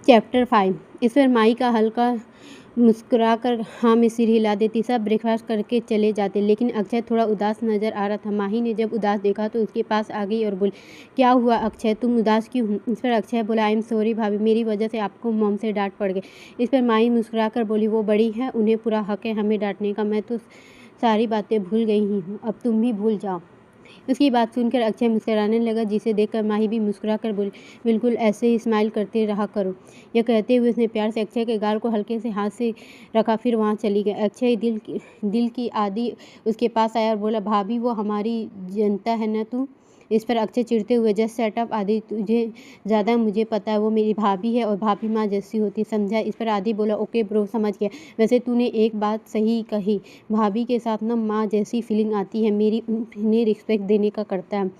Chapter 5। इस पर माई का हल्का मुस्कुराकर हाँ में सिर हिला देती। सब ब्रेकफास्ट करके चले जाते, लेकिन अक्षय थोड़ा उदास नजर आ रहा था। माही ने जब उदास देखा तो उसके पास आ गई और बोली, क्या हुआ अक्षय, तुम उदास क्यों हो? इस पर अक्षय बोला, आई एम सॉरी भाभी, मेरी वजह से आपको मॉम से डांट पड़ गई। इस पर माही मुस्कुराकर बोली, वो बड़ी है, उन्हें पूरा हक है हमें डांटने का। मैं तो सारी बातें भूल गई ही हूँ, अब तुम भी भूल जाओ। उसकी बात सुनकर अक्षय मुस्कुराने लगा, जिसे देखकर माही भी मुस्कुरा कर बोली, बिल्कुल ऐसे ही स्माइल करते रहा करो। यह कहते हुए उसने प्यार से अक्षय के गाल को हल्के से हाथ से रखा, फिर वहाँ चली गई। अक्षय दिल की आदि उसके पास आया और बोला, भाभी वो हमारी जनता है ना तू? इस पर अक्षय चिढ़ते हुए, जस्ट सेट अप आदि, तुझे ज़्यादा मुझे पता है, वो मेरी भाभी है और भाभी माँ जैसी होती, समझा? इस पर आदि बोला, ओके ब्रो, समझ गया। वैसे तूने एक बात सही कही, भाभी के साथ ना माँ जैसी फीलिंग आती है, मेरी उन्हें रिस्पेक्ट देने का करता है।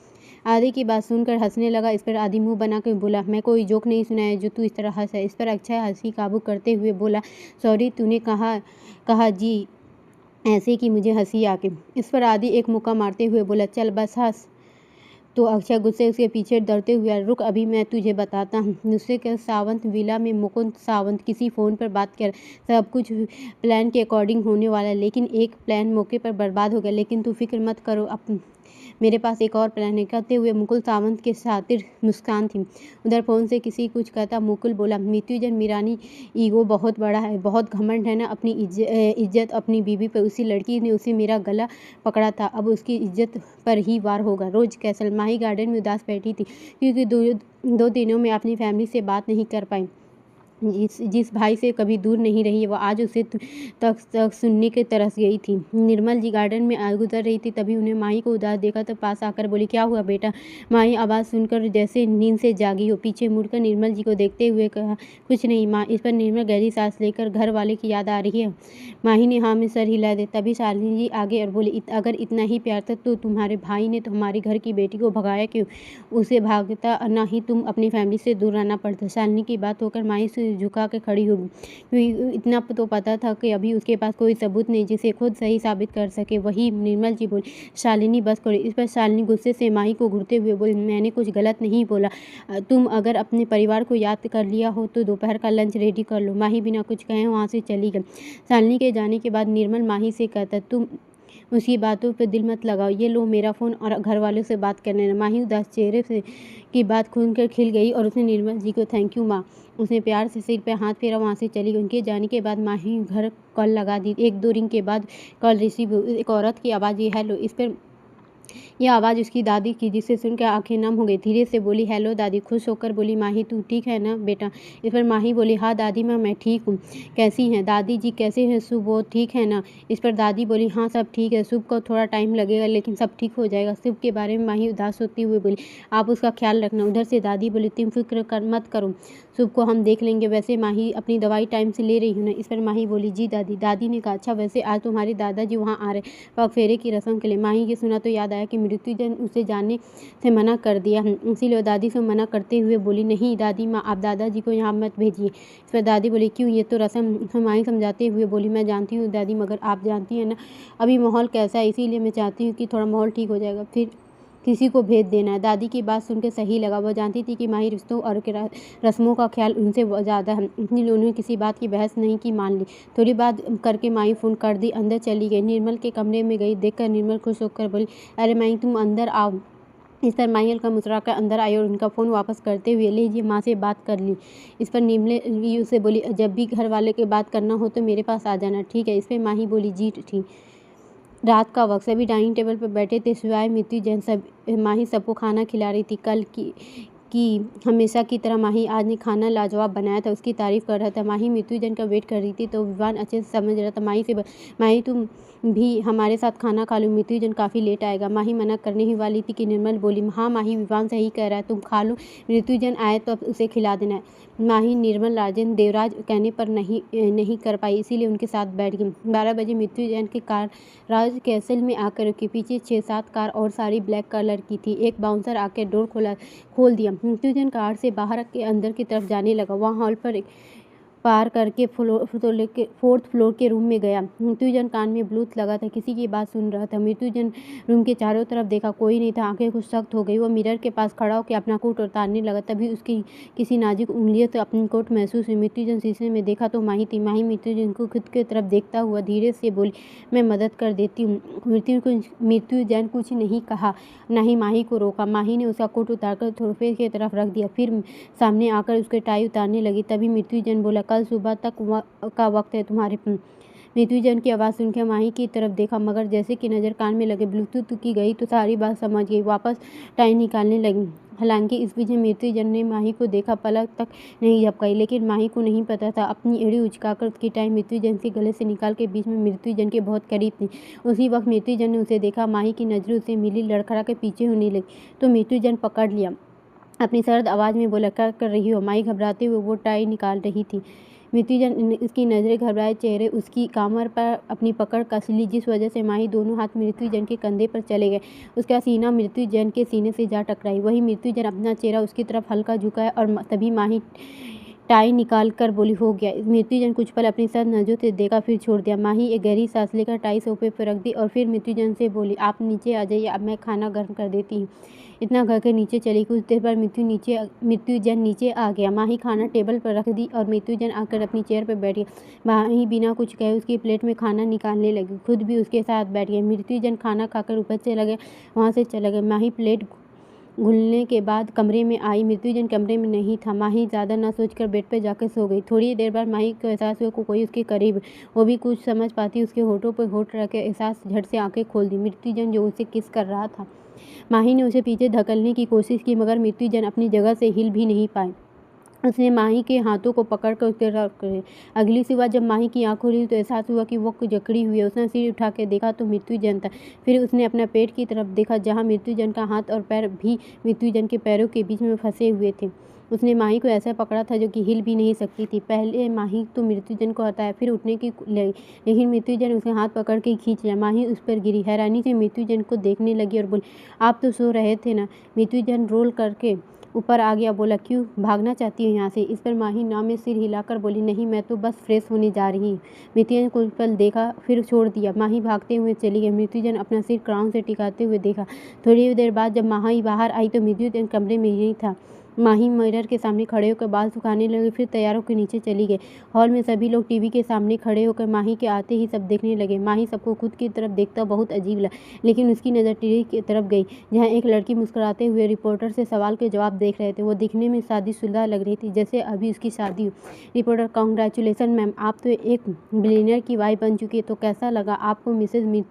आदि की बात सुनकर हंसने लगा। इस पर आदि मुंह बनाकर बोला, मैं कोई जोक नहीं सुनाया जो तू इस तरह हंस है। इस पर अक्षय हंसी काबू करते हुए बोला, सॉरी, तूने कहा जी ऐसे कि मुझे हंसी आ गई। इस पर आदि एक मुक्का मारते हुए बोला, चल बस हंस। तो अक्षय गुस्से उसके पीछे डरते हुए, रुक अभी मैं तुझे बताता हूँ। दूसरे के सावंत विला में मुकुंद सावंत किसी फ़ोन पर बात कर, सब कुछ प्लान के अकॉर्डिंग होने वाला है, लेकिन एक प्लान मौके पर बर्बाद हो गया। लेकिन तू फिक्र मत करो, अब मेरे पास एक और प्लान है। कहते हुए मुकुल सावंत के सातिर मुस्कान थी। उधर फ़ोन से किसी कुछ कहता मुकुल बोला, मृत्युंजय मीरानी ईगो बहुत बड़ा है, बहुत घमंड है ना अपनी इज्जत अपनी बीवी पर। उसी लड़की ने उसे मेरा गला पकड़ा था, अब उसकी इज्जत पर ही वार होगा। रोज कैसल माही गार्डन में उदास बैठी थी, क्योंकि दो दिनों में अपनी फैमिली से बात नहीं कर पाई। जिस भाई से कभी दूर नहीं रही, वो आज उसे तक सुनने के तरस गई थी। निर्मल जी गार्डन में गुजर रही थी, तभी उन्हें माही को उदास देखा तो पास आकर बोली, क्या हुआ बेटा? माही आवाज़ सुनकर जैसे नींद से जागी हो, पीछे मुड़कर निर्मल जी को देखते हुए कहा, कुछ नहीं माँ। इस पर निर्मल गहरी सांस लेकर, घर वाले की याद आ रही है? माही ने हाँ में सर हिला दिया। तभी शालिनी जी आगे और बोली, अगर इतना ही प्यार था तो तुम्हारे भाई ने हमारे घर की बेटी को भगाया क्यों? उसे भागता ना ही तुम अपनी फैमिली से दूर रहना पड़ता। शालिनी की बात होकर माही से झुका के खड़ी हो गई, क्योंकि इतना तो पता था कि अभी उसके पास कोई सबूत नहीं जिसे खुद सही साबित कर सके। वही निर्मल जी बोली, शालिनी बस करो। इस पर शालिनी गुस्से से माही को घूरते हुए बोली, मैंने कुछ गलत नहीं बोला। तुम अगर अपने परिवार को याद कर लिया हो तो दोपहर का लंच रेडी कर लो। माही बिना कुछ कहे वहाँ से चली गई। शालिनी के जाने के बाद निर्मल माही से कहता, तुम उसकी बातों पर दिल मत लगाओ, ये लो मेरा फ़ोन और घर वालों से बात कर लेना। माही उदास चेहरे से की बात खुलकर खिल गई और उसने निर्मल जी को थैंक यू माँ, उसने प्यार से सिर पे हाथ फेरा, वहाँ से चली गई। उनके जाने के बाद माही घर कॉल लगा दी। एक दो रिंग के बाद कॉल रिसीव हुई। एक औरत की आवाज़, ये हेलो। इस पर यह आवाज़ उसकी दादी की, जिसे सुनकर आंखें नम हो गई। धीरे से बोली, हेलो दादी। खुश होकर बोली, माही तू ठीक है ना बेटा? इस पर माही बोली, हाँ दादी माँ मैं ठीक हूँ। कैसी हैं दादी जी? कैसे हैं शुभ, वो ठीक है ना? इस पर दादी बोली, हाँ सब ठीक है, शुभ को थोड़ा टाइम लगेगा लेकिन सब ठीक हो जाएगा। शुभ के बारे में माही उदास होती हुई बोली, आप उसका ख्याल रखना। उधर से दादी बोली, तुम फिक्र मत करो, शुभ को हम देख लेंगे। वैसे माही अपनी दवाई टाइम से ले रही हूँ ना? इस पर माही बोली, जी दादी। दादी ने कहा, अच्छा वैसे आज तुम्हारे दादाजी वहाँ आ रहे पग फेरे की रस्म के लिए। माही की सुना तो याद आया कि मृत्युंजय उसे जाने से मना कर दिया, इसीलिए दादी से मना करते हुए बोली, नहीं दादी माँ, आप दादाजी को यहाँ मत भेजिए। इस पर दादी बोली, क्यों, ये तो रस्म। माही समझाते हुए बोली, मैं जानती हूँ दादी, मगर आप जानती हैं ना अभी माहौल कैसा है, इसीलिए मैं चाहती हूँ कि थोड़ा माहौल ठीक हो जाएगा फिर किसी को भेज देना है। दादी की बात सुनकर सही लगा। वह जानती थी कि माही रिश्तों और रस्मों का ख्याल उनसे ज़्यादा है, इसलिए उन्होंने किसी बात की बहस नहीं की, मान ली। थोड़ी बात करके माही फ़ोन कर दी, अंदर चली गई। निर्मल के कमरे में गई, देखकर निर्मल खुश होकर बोली, अरे माही तुम अंदर आओ। इस पर माही हल्का मुस्कुराकर अंदर आई और उनका फ़ोन वापस करते हुए, लीजिए माँ से बात कर ली। इस पर निर्मल उसे बोली, जब भी घर वाले की बात करना हो तो मेरे पास आ जाना, ठीक है? इस पर माही बोली, जी ठीक। रात का वक्त, सभी डाइनिंग टेबल पर बैठे थे सिवाय मृत्युंजय। सब माही सबको खाना खिला रही थी। कल की हमेशा की तरह माही आज ने खाना लाजवाब बनाया था, उसकी तारीफ कर रहा था। माही मृत्युंजय का वेट कर रही थी तो विवान अच्छे से समझ रहा था। माही तुम भी हमारे साथ खाना खा लो, मृत्युंजय काफ़ी लेट आएगा। माही मना करने ही वाली थी कि निर्मल बोली, हाँ माही, विवान सही कह रहा है, तुम खा लो, मृत्युंजय आए तो अब उसे खिला देना। माही निर्मल राजेंद्र देवराज कहने पर नहीं कर पाई, इसीलिए उनके साथ बैठ गई। 12 बजे मृत्युंजय की कार राज कैसल में आकर रुकी। पीछे 6-7 कार और सारी ब्लैक कलर की थी। एक बाउंसर आकर डोर खोल दिया। मृत्युंजय कार से बाहर के अंदर की तरफ जाने लगा। वहाँ हॉल पर पार करके फोर्थ फ्लोर के रूम में गया। मृत्युंजय कान में ब्लूटूथ लगा था, किसी की बात सुन रहा था। मृत्युंजय रूम के चारों तरफ देखा, कोई नहीं था। आंखें कुछ सख्त हो गई। वो मिरर के पास खड़ा होकर अपना कोट उतारने लगा, तभी उसकी किसी नाजुक उंगलियों से अपनी कोट महसूस हुई। मृत्युंजय शीशे में देखा तो माही थी। माही मृत्युंजय को खुद की तरफ देखता हुआ धीरे से बोली, मैं मदद कर देती हूँ। मृत्युंजय कुछ नहीं कहा, न ही माही को रोका। माही ने उसका कोट उतारकर सोफे की तरफ रख दिया, फिर सामने आकर उसके टाई उतारने लगी। तभी मृत्युंजय बोला, कल सुबह तक का वक्त है तुम्हारे। मृत्युंजय की आवाज़ सुनकर माही की तरफ देखा, मगर जैसे कि नज़र कान में लगे ब्लूटूथ की गई तो सारी बात समझ गई। वापस टाई निकालने लगी। हालांकि इस बीच मृत्युंजय ने माही को देखा, पलक तक नहीं झपकाई, लेकिन माही को नहीं पता था। अपनी एड़ी उचकाकर उसकी टाई मृत्युंजय के गले से निकाल के बीच में मृत्युंजय के बहुत करीब थी। उसी वक्त मृत्युंजय ने उसे देखा। माही की नजरें उसे मिली, लड़खड़ा के पीछे होने लगी तो मृत्युंजय पकड़ लिया। अपनी सर्द आवाज़ में बोला, क्या कर रही हो? माही घबराते हुए वो टाई निकाल रही थी। मृत्युंजय ने उसकी नज़रें, घबराए चेहरे, उसकी कमर पर अपनी पकड़ कस ली, जिस वजह से माही दोनों हाथ मृत्युंजय के कंधे पर चले गए। उसका सीना मृत्युंजय के सीने से जा टकराई। वही मृत्युंजय अपना चेहरा उसकी तरफ हल्का झुकाया और तभी माही टाई निकाल कर बोली, हो गया। मृत्युंजय कुछ पल अपनी सर्द नजरों से देखा, फिर छोड़ दिया। माही एक गहरी सांस लेकर टाई सोफे पर रख दी और फिर मृत्युंजय से बोली, आप नीचे आ जाइए, अब मैं खाना गर्म कर देती हूँ। इतना कहकर नीचे चली। कुछ देर बाद मृत्युंजय नीचे आ गया। माही खाना टेबल पर रख दी और मृत्युंजय आकर अपनी चेयर पर बैठ गया। माही बिना कुछ कहे उसकी प्लेट में खाना निकालने लगी, खुद भी उसके साथ बैठ गया। मृत्युंजय खाना खाकर ऊपर चला गया, वहाँ से चला गया। माही प्लेट घुलने के बाद कमरे में आई। मृत्युंजय कमरे में नहीं था। माही ज़्यादा ना सोचकर बेड पर जाकर सो गई। थोड़ी देर बाद माही को एहसास हुआ कोई उसके करीब। वो भी कुछ समझ पाती उसके होठों पर होठ रख के एहसास झट से आंखें खोल दी। मृत्युंजय जो उसे किस कर रहा था। माही ने उसे पीछे धकेलने की कोशिश की, मगर मृत्युंजय अपनी जगह से हिल भी नहीं पाए। उसने माही के हाथों को पकड़कर उसके रख करे। अगली सुबह जब माही की आंख खुली तो एहसास हुआ कि वो जकड़ी हुई है। उसने सिर उठा के देखा तो मृत्युंजय था। फिर उसने अपने पेट की तरफ देखा, जहाँ मृत्युंजय का हाथ और पैर भी मृत्युंजय के पैरों के बीच में फंसे हुए थे। उसने माही को ऐसा पकड़ा था जो कि हिल भी नहीं सकती थी। पहले माही तो मृत्युंजय को हटाया, फिर उठने की लगी, लेकिन मृत्युंजय उसके हाथ पकड़ के खींच लिया। माही उस पर गिरी, हैरानी से मृत्युंजय को देखने लगी और बोली, आप तो सो रहे थे ना? मृत्युंजय रोल करके ऊपर आ गया, बोला, क्यों भागना चाहती हो यहाँ से? इस पर माही नाव में सिर हिलाकर बोली, नहीं, मैं तो बस फ्रेश होने जा रही हूँ। मृत्युंजय कुछ पल देखा, फिर छोड़ दिया। माही भागते हुए चली गई। मृत्युंजय अपना सिर क्राउन से टिकाते हुए देखा। थोड़ी देर बाद जब माही बाहर आई तो मृत्युंजय कमरे में ही था। माही मिरर के सामने खड़े होकर बाल सुखाने लगे, फिर तैयारों के नीचे चली गई। हॉल में सभी लोग टीवी के सामने खड़े होकर माही के आते ही सब देखने लगे। माही सबको खुद की तरफ देखता बहुत अजीब लगा, लेकिन उसकी नज़र टीवी की तरफ गई, जहाँ एक लड़की मुस्कुराते हुए रिपोर्टर से सवाल के जवाब देख रहे थे। वो दिखने में शादीशुदा लग रही थी, जैसे अभी उसकी शादी हो। रिपोर्टर, कांग्रेचुलेसन मैम, आप तो एक बिलियनर की वाइफ बन चुकी है। तो कैसा लगा आपको मिसेज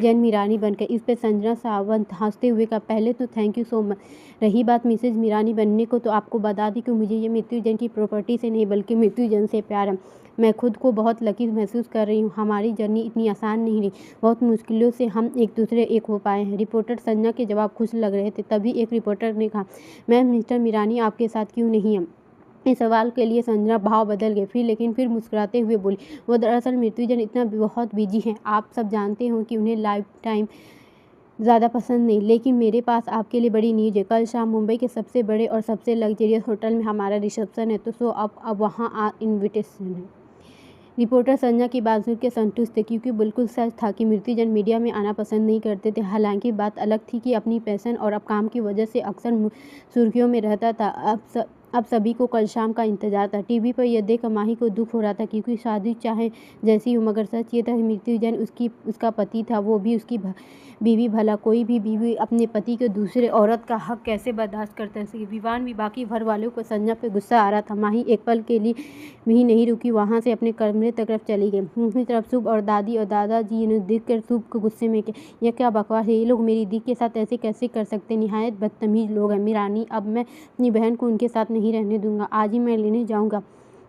जैन मीरानी बनकर? इस पर संजना सावंत हंसते हुए कहा, पहले तो थैंक यू सो मच। रही बात मिसेज मीरानी बनने को, तो आपको बता दी कि मुझे ये मृत्युंजय की प्रॉपर्टी से नहीं बल्कि मृत्युंजय से प्यार है। मैं खुद को बहुत लकी महसूस कर रही हूँ। हमारी जर्नी इतनी आसान नहीं रही, बहुत मुश्किलों से हम एक दूसरे एक हो पाए हैं। रिपोर्टर संजना के जवाब खुश लग रहे थे। तभी एक रिपोर्टर ने कहा, मैम, मिस्टर मीरानी आपके साथ क्यों नहीं है? इस सवाल के लिए संजना भाव बदल गए, लेकिन फिर मुस्कुराते हुए बोली, वो दरअसल मृत्युंजय इतना बहुत बिजी हैं, आप सब जानते हो कि उन्हें लाइफ टाइम ज़्यादा पसंद नहीं। लेकिन मेरे पास आपके लिए बड़ी न्यूज़ है। कल शाम मुंबई के सबसे बड़े और सबसे लग्जरियस होटल में हमारा रिसेप्शन है, तो अब वहाँ इनविटेशन है। रिपोर्टर संजना की बात सुन के संतुष्ट थे, क्योंकि बिल्कुल सच था कि मृत्युंजय मीडिया में आना पसंद नहीं करते थे। हालांकि बात अलग थी कि अपनी पैशन और अब काम की वजह से अक्सर सुर्खियों में रहता था। अब सभी को कल शाम का इंतजार था। टीवी पर यह देख माही को दुख हो रहा था, क्योंकि शादी चाहे जैसी हो, मगर सच ये था कि मृत्युंजय उसका पति था, वो भी उसकी बीवी। भला कोई भी बीवी अपने पति के दूसरे औरत का हक कैसे बर्दाश्त करता है? विवान भी बाकी घर वालों को संजना पे गुस्सा आ रहा था। माही एक पल के लिए भी नहीं रुकी, वहाँ से अपने कमरे तक चली गई। दूसरी तरफ शुभ और दादी और दादाजी ने देख कर शुभ को गुस्से में किया, यह क्या बकवास है? ये लोग मेरी दी के साथ ऐसे कैसे कर सकते? निहायत बदतमीज लोग हैं। मीरानी, अब मैं अपनी बहन को उनके साथ नहीं रहने दूंगा, आज ही मैं लेने जाऊंगा।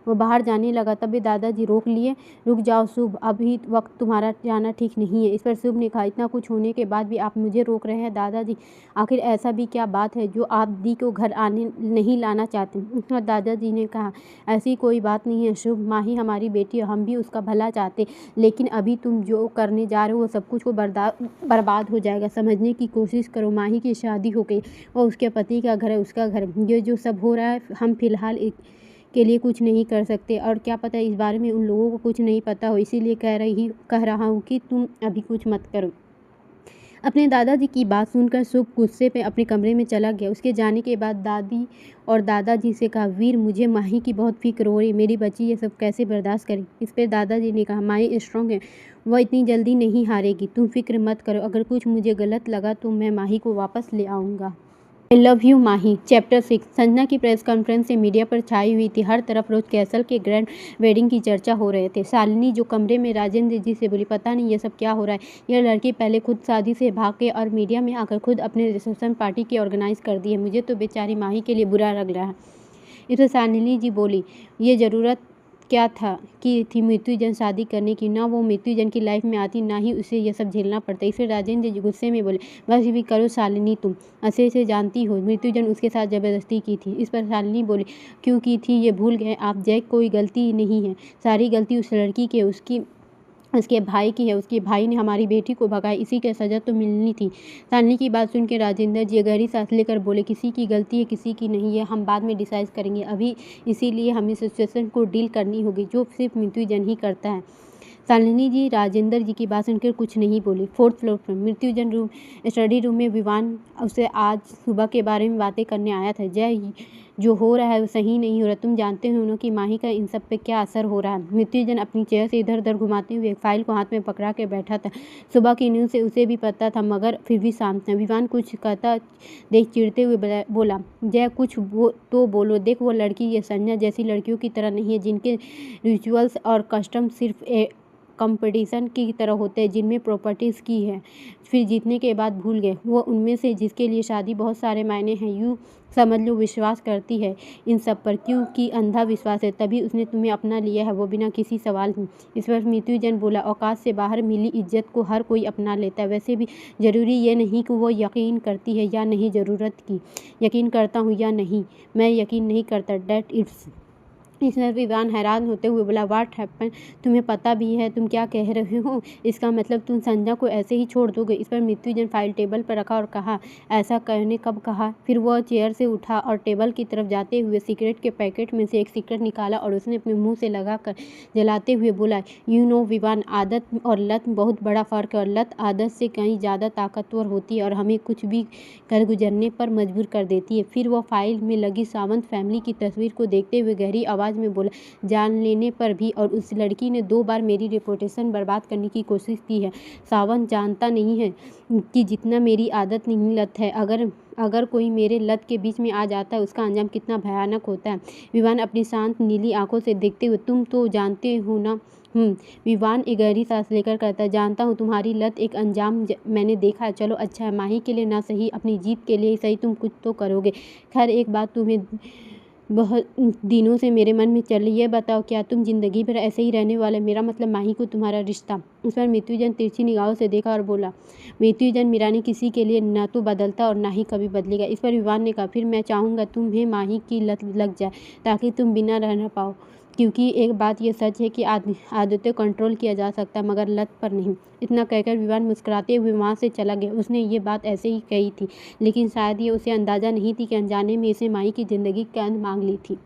वो बाहर जाने लगा, तभी दादाजी रोक लिए। रुक जाओ शुभ, अभी वक्त तुम्हारा जाना ठीक नहीं है। इस पर शुभ ने कहा, इतना कुछ होने के बाद भी आप मुझे रोक रहे हैं दादाजी? आखिर ऐसा भी क्या बात है जो आप दी को घर आने नहीं लाना चाहते? और दादाजी ने कहा, ऐसी कोई बात नहीं है शुभ, माही हमारी बेटी है, हम भी उसका भला चाहते, लेकिन अभी तुम जो करने जा रहे हो वो सब कुछ को बर्बाद हो जाएगा। समझने की कोशिश करो, माही की शादी हो गई और उसके पति का घर है, उसका घर। ये जो सब हो रहा है, हम फिलहाल के लिए कुछ नहीं कर सकते, और क्या पता इस बारे में उन लोगों को कुछ नहीं पता हो, इसीलिए कह रहा हूँ कि तुम अभी कुछ मत करो। अपने दादाजी की बात सुनकर शुभ गुस्से में अपने कमरे में चला गया। उसके जाने के बाद दादी और दादाजी से कहा, वीर, मुझे माही की बहुत फिक्र हो रही, मेरी बच्ची ये सब कैसे बर्दाश्त करें। इस पर दादाजी ने कहा, माही स्ट्रांग है, वह इतनी जल्दी नहीं हारेगी, तुम फिक्र मत करो, अगर कुछ मुझे गलत लगा तो मैं माही को वापस ले आऊँगा। I love you Mahi. Chapter 6। Sanjana की प्रेस कॉन्फ्रेंस से मीडिया पर छाई हुई थी। हर तरफ रोज कैसल के ग्रैंड वेडिंग की चर्चा हो रहे थे। शालिनी जो कमरे में राजेंद्र जी से बोली, पता नहीं ये सब क्या हो रहा है, यह लड़की पहले खुद शादी से भाग के और मीडिया में आकर खुद अपने रिसेप्शन पार्टी की ऑर्गेनाइज कर दी है, मुझे तो बेचारी माही के लिए बुरा लग रहा है। इसे शालिनी जी बोली, ये ज़रूरत क्या थी मृत्युजन शादी करने की, ना वो मृत्युजन की लाइफ में आती, ना ही उसे यह सब झेलना पड़ता। इसे राजेंद्र जी गुस्से में बोले, बस भी करो शालिनी, तुम अच्छे से जानती हो मृत्युजन उसके साथ ज़बरदस्ती की थी। इस पर शालिनी बोली, क्यों की थी ये भूल गए आप, जैक कोई गलती नहीं है, सारी गलती उस लड़की की, उसके भाई की है, उसके भाई ने हमारी बेटी को भगाया, इसी की सज़ा तो मिलनी थी। शालिनी की बात सुन के राजेंद्र जी गहरी सांस लेकर बोले, किसी की गलती है किसी की नहीं है, हम बाद में डिसाइड करेंगे, अभी इसीलिए हमें सिचुएशन को डील करनी होगी, जो सिर्फ मृत्युजन ही करता है। शालिनी जी राजेंद्र जी की बात सुनकर कुछ नहीं बोली। 4th फ्लोर पर मृत्युजन रूम स्टडी रूम में विवान उसे आज सुबह के बारे में बातें करने आया था। जय, जो हो रहा है वो सही नहीं हो रहा, तुम जानते हो ना कि माही का इन सब पे क्या असर हो रहा है। मृत्युजन अपनी चेयर से इधर उधर घुमाते हुए एक फाइल को हाथ में पकड़ा के बैठा था। सुबह की न्यूज़ से उसे भी पता था, मगर फिर भी शांत था। विवान कुछ कहता देख चिढ़ते हुए बोला, जय कुछ तो बोलो, देख वो लड़की ये संजना जैसी लड़कियों की तरह नहीं है, जिनके रिचुअल्स और कस्टम सिर्फ कंपटीशन की तरह होते हैं, जिनमें प्रॉपर्टीज़ की है फिर जीतने के बाद भूल गए। वो उनमें से जिसके लिए शादी बहुत सारे मायने हैं, यूँ समझ लो विश्वास करती है इन सब पर, क्योंकि अंधा विश्वास है, तभी उसने तुम्हें अपना लिया है, वो बिना किसी सवाल की। इस पर मृत्युजन बोला, औकात से बाहर मिली इज्जत को हर कोई अपना लेता है, वैसे भी ज़रूरी ये नहीं कि वो यकीन करती है या नहीं, ज़रूरत की यकीन करता हूँ या नहीं, मैं यकीन नहीं करता, डैट इट्स। इस पर विवान हैरान होते हुए बोला, व्हाट हैपन, तुम्हें पता भी है तुम क्या कह रहे हो, इसका मतलब तुम संजना को ऐसे ही छोड़ दोगे। इस पर मृत्युजन फाइल टेबल पर रखा और कहा, ऐसा कहने कब कहा। फिर वह चेयर से उठा और टेबल की तरफ जाते हुए सिगरेट के पैकेट में से एक सिगरेट निकाला और उसने अपने मुंह से लगा कर जलाते हुए बोला, यू नो विवान, आदत और लत बहुत बड़ा फ़र्क है, और लत आदत से कहीं ज़्यादा ताकतवर होती है और हमें कुछ भी कर गुजरने पर मजबूर कर देती है। फिर वह फाइल में लगी सावंत फैमिली की तस्वीर को देखते हुए गहरी आवाज़ में बोला, जान लेने पर भी, और उस लड़की ने 2 बार मेरी रेपुटेशन बर्बाद करने की कोशिश की है। सावंत जानता नहीं है कि जितना मेरी आदत नहीं लत है, अगर कोई मेरे लत के बीच में आ जाता है उसका अंजाम कितना भयानक होता है। विवान अपनी शांत नीली आंखों से देखते हुए, तुम तो जानते हो ना। विवान एक गहरी सांस लेकर कहता, जानता हूँ तुम्हारी लत एक अंजाम मैंने देखा है, चलो अच्छा है, माही के लिए ना सही, अपनी जीत के लिए सही, तुम कुछ तो करोगे। खैर एक बात तुम्हें बहुत दिनों से मेरे मन में चल रही है, बताओ क्या तुम जिंदगी भर ऐसे ही रहने वाले, मेरा मतलब माही को तुम्हारा रिश्ता। उस पर मृत्युजन तिरछी निगाहों से देखा और बोला, मृत्युजन मीरानी किसी के लिए ना तो बदलता और ना ही कभी बदलेगा। इस पर विवान ने कहा, फिर मैं चाहूँगा तुम्हें माही की लत लग जाए, ताकि तुम बिना रह ना पाओ, क्योंकि एक बात यह सच है कि आदतें कंट्रोल किया जा सकता है, मगर लत पर नहीं। इतना कहकर विवान मुस्कुराते हुए वहाँ से चला गया। उसने ये बात ऐसे ही कही थी, लेकिन शायद ये उसे अंदाज़ा नहीं थी कि अनजाने में इसे माही की ज़िंदगी कैद मांग ली थी।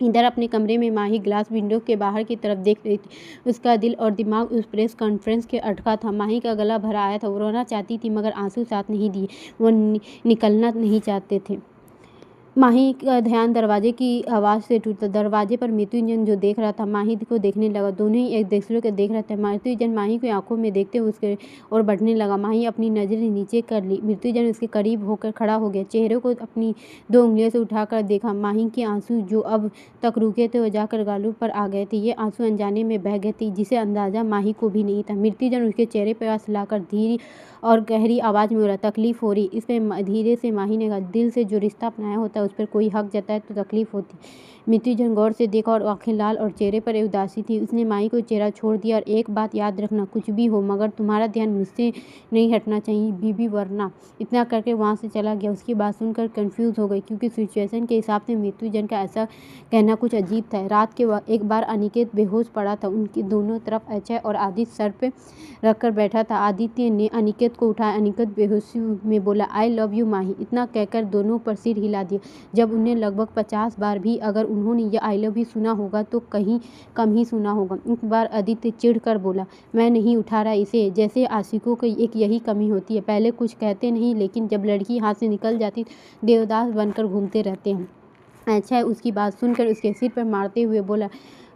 इधर अपने कमरे में माही ग्लास विंडो के बाहर की तरफ देख रही थी। उसका दिल और दिमाग उस प्रेस कॉन्फ्रेंस के अटका था। माही का गला भरा आया था, वो रोना चाहती थी मगर आंसू साथ नहीं दिए, वो निकलना नहीं चाहते थे। माही का ध्यान दरवाजे की आवाज़ से टूटा। दरवाजे पर मृत्युंजन जो देख रहा था, माही को देखने लगा। दोनों ही एक दूसरे को देख रहे थे। मृत्युंजन माही को आंखों में देखते हुए उसके और बढ़ने लगा। माही अपनी नज़रें नीचे कर ली। मृत्युंजन उसके करीब होकर खड़ा हो गया, चेहरे को अपनी 2 उंगलियों से उठाकर देखा। माही के आंसू जो अब तक रुके थे वो जाकर गालों पर आ गए थे। ये आंसू अनजाने में बह गए थे, जिसे अंदाज़ा माही को भी नहीं था। मृत्युंजन उसके चेहरे पर हाथ लाकर धीरे और गहरी आवाज़ में बोला, तकलीफ़ हो रही। इस पर धीरे से माही ने कहा, दिल से जो रिश्ता अपनाया होता है उस पर कोई हक जताए तो तकलीफ़ होती। मृत्युंजन गौर से देखा और आंखें लाल और चेहरे पर उदासी थी। उसने माही को चेहरा छोड़ दिया और एक बात याद रखना, कुछ भी हो मगर तुम्हारा ध्यान मुझसे नहीं हटना चाहिए बीबी, वरना। इतना करके वहाँ से चला गया। उसकी बात सुनकर कंफ्यूज हो गई, क्योंकि सिचुएशन के हिसाब से मृत्युंजन का ऐसा कहना कुछ अजीब था। रात के एक बार अनिकेत बेहोश पड़ा था। उनकी दोनों तरफ अजय और आदित्य सर पे रखकर बैठा था। आदित्य ने अनिकेत को उठाया। अनिकेत बेहोशी में बोला, आई लव यू माही। इतना कहकर दोनों पर सिर हिला दिया। जब उन्हें लगभग 50 बार भी अगर उन्होंने ये आई लव यू सुना होगा तो कहीं कम ही सुना होगा। इस बार आदित्य चिढ़ कर बोला, मैं नहीं उठा रहा इसे। जैसे आशिकों की एक यही कमी होती है, पहले कुछ कहते नहीं लेकिन जब लड़की हाथ से निकल जाती देवदास बनकर घूमते रहते हैं। अच्छा है। उसकी बात सुनकर उसके सिर पर मारते हुए बोला,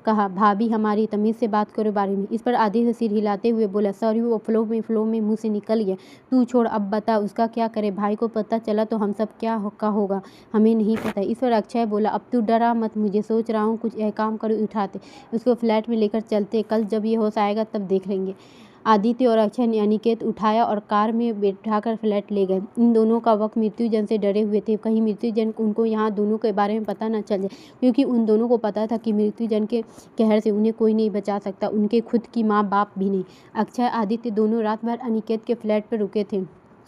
कहा, भाभी हमारी तमीज़ से बात करो बारे में। इस पर आदित्य सिर हिलाते हुए बोला, सॉरी वो फ्लो में मुंह से निकल गया। तू छोड़, अब बता उसका क्या करे, भाई को पता चला तो हम सब क्या का होगा, हमें नहीं पता। इस पर अक्षय बोला, अब तू डरा मत, मुझे सोच रहा हूँ कुछ काम करो, उठाते उसको फ्लैट में लेकर चलते, कल जब ये होश आएगा तब देख लेंगे। आदित्य और अक्षय ने अनिकेत उठाया और कार में बैठाकर फ्लैट ले गए। इन दोनों का वक्त मृत्युजन से डरे हुए थे, कहीं मृत्युजन उनको यहाँ दोनों के बारे में पता न चल जाए, क्योंकि उन दोनों को पता था कि मृत्युजन के कहर से उन्हें कोई नहीं बचा सकता, उनके खुद की माँ बाप भी नहीं। अक्षय आदित्य दोनों रात भर अनिकेत के फ्लैट पर रुके थे।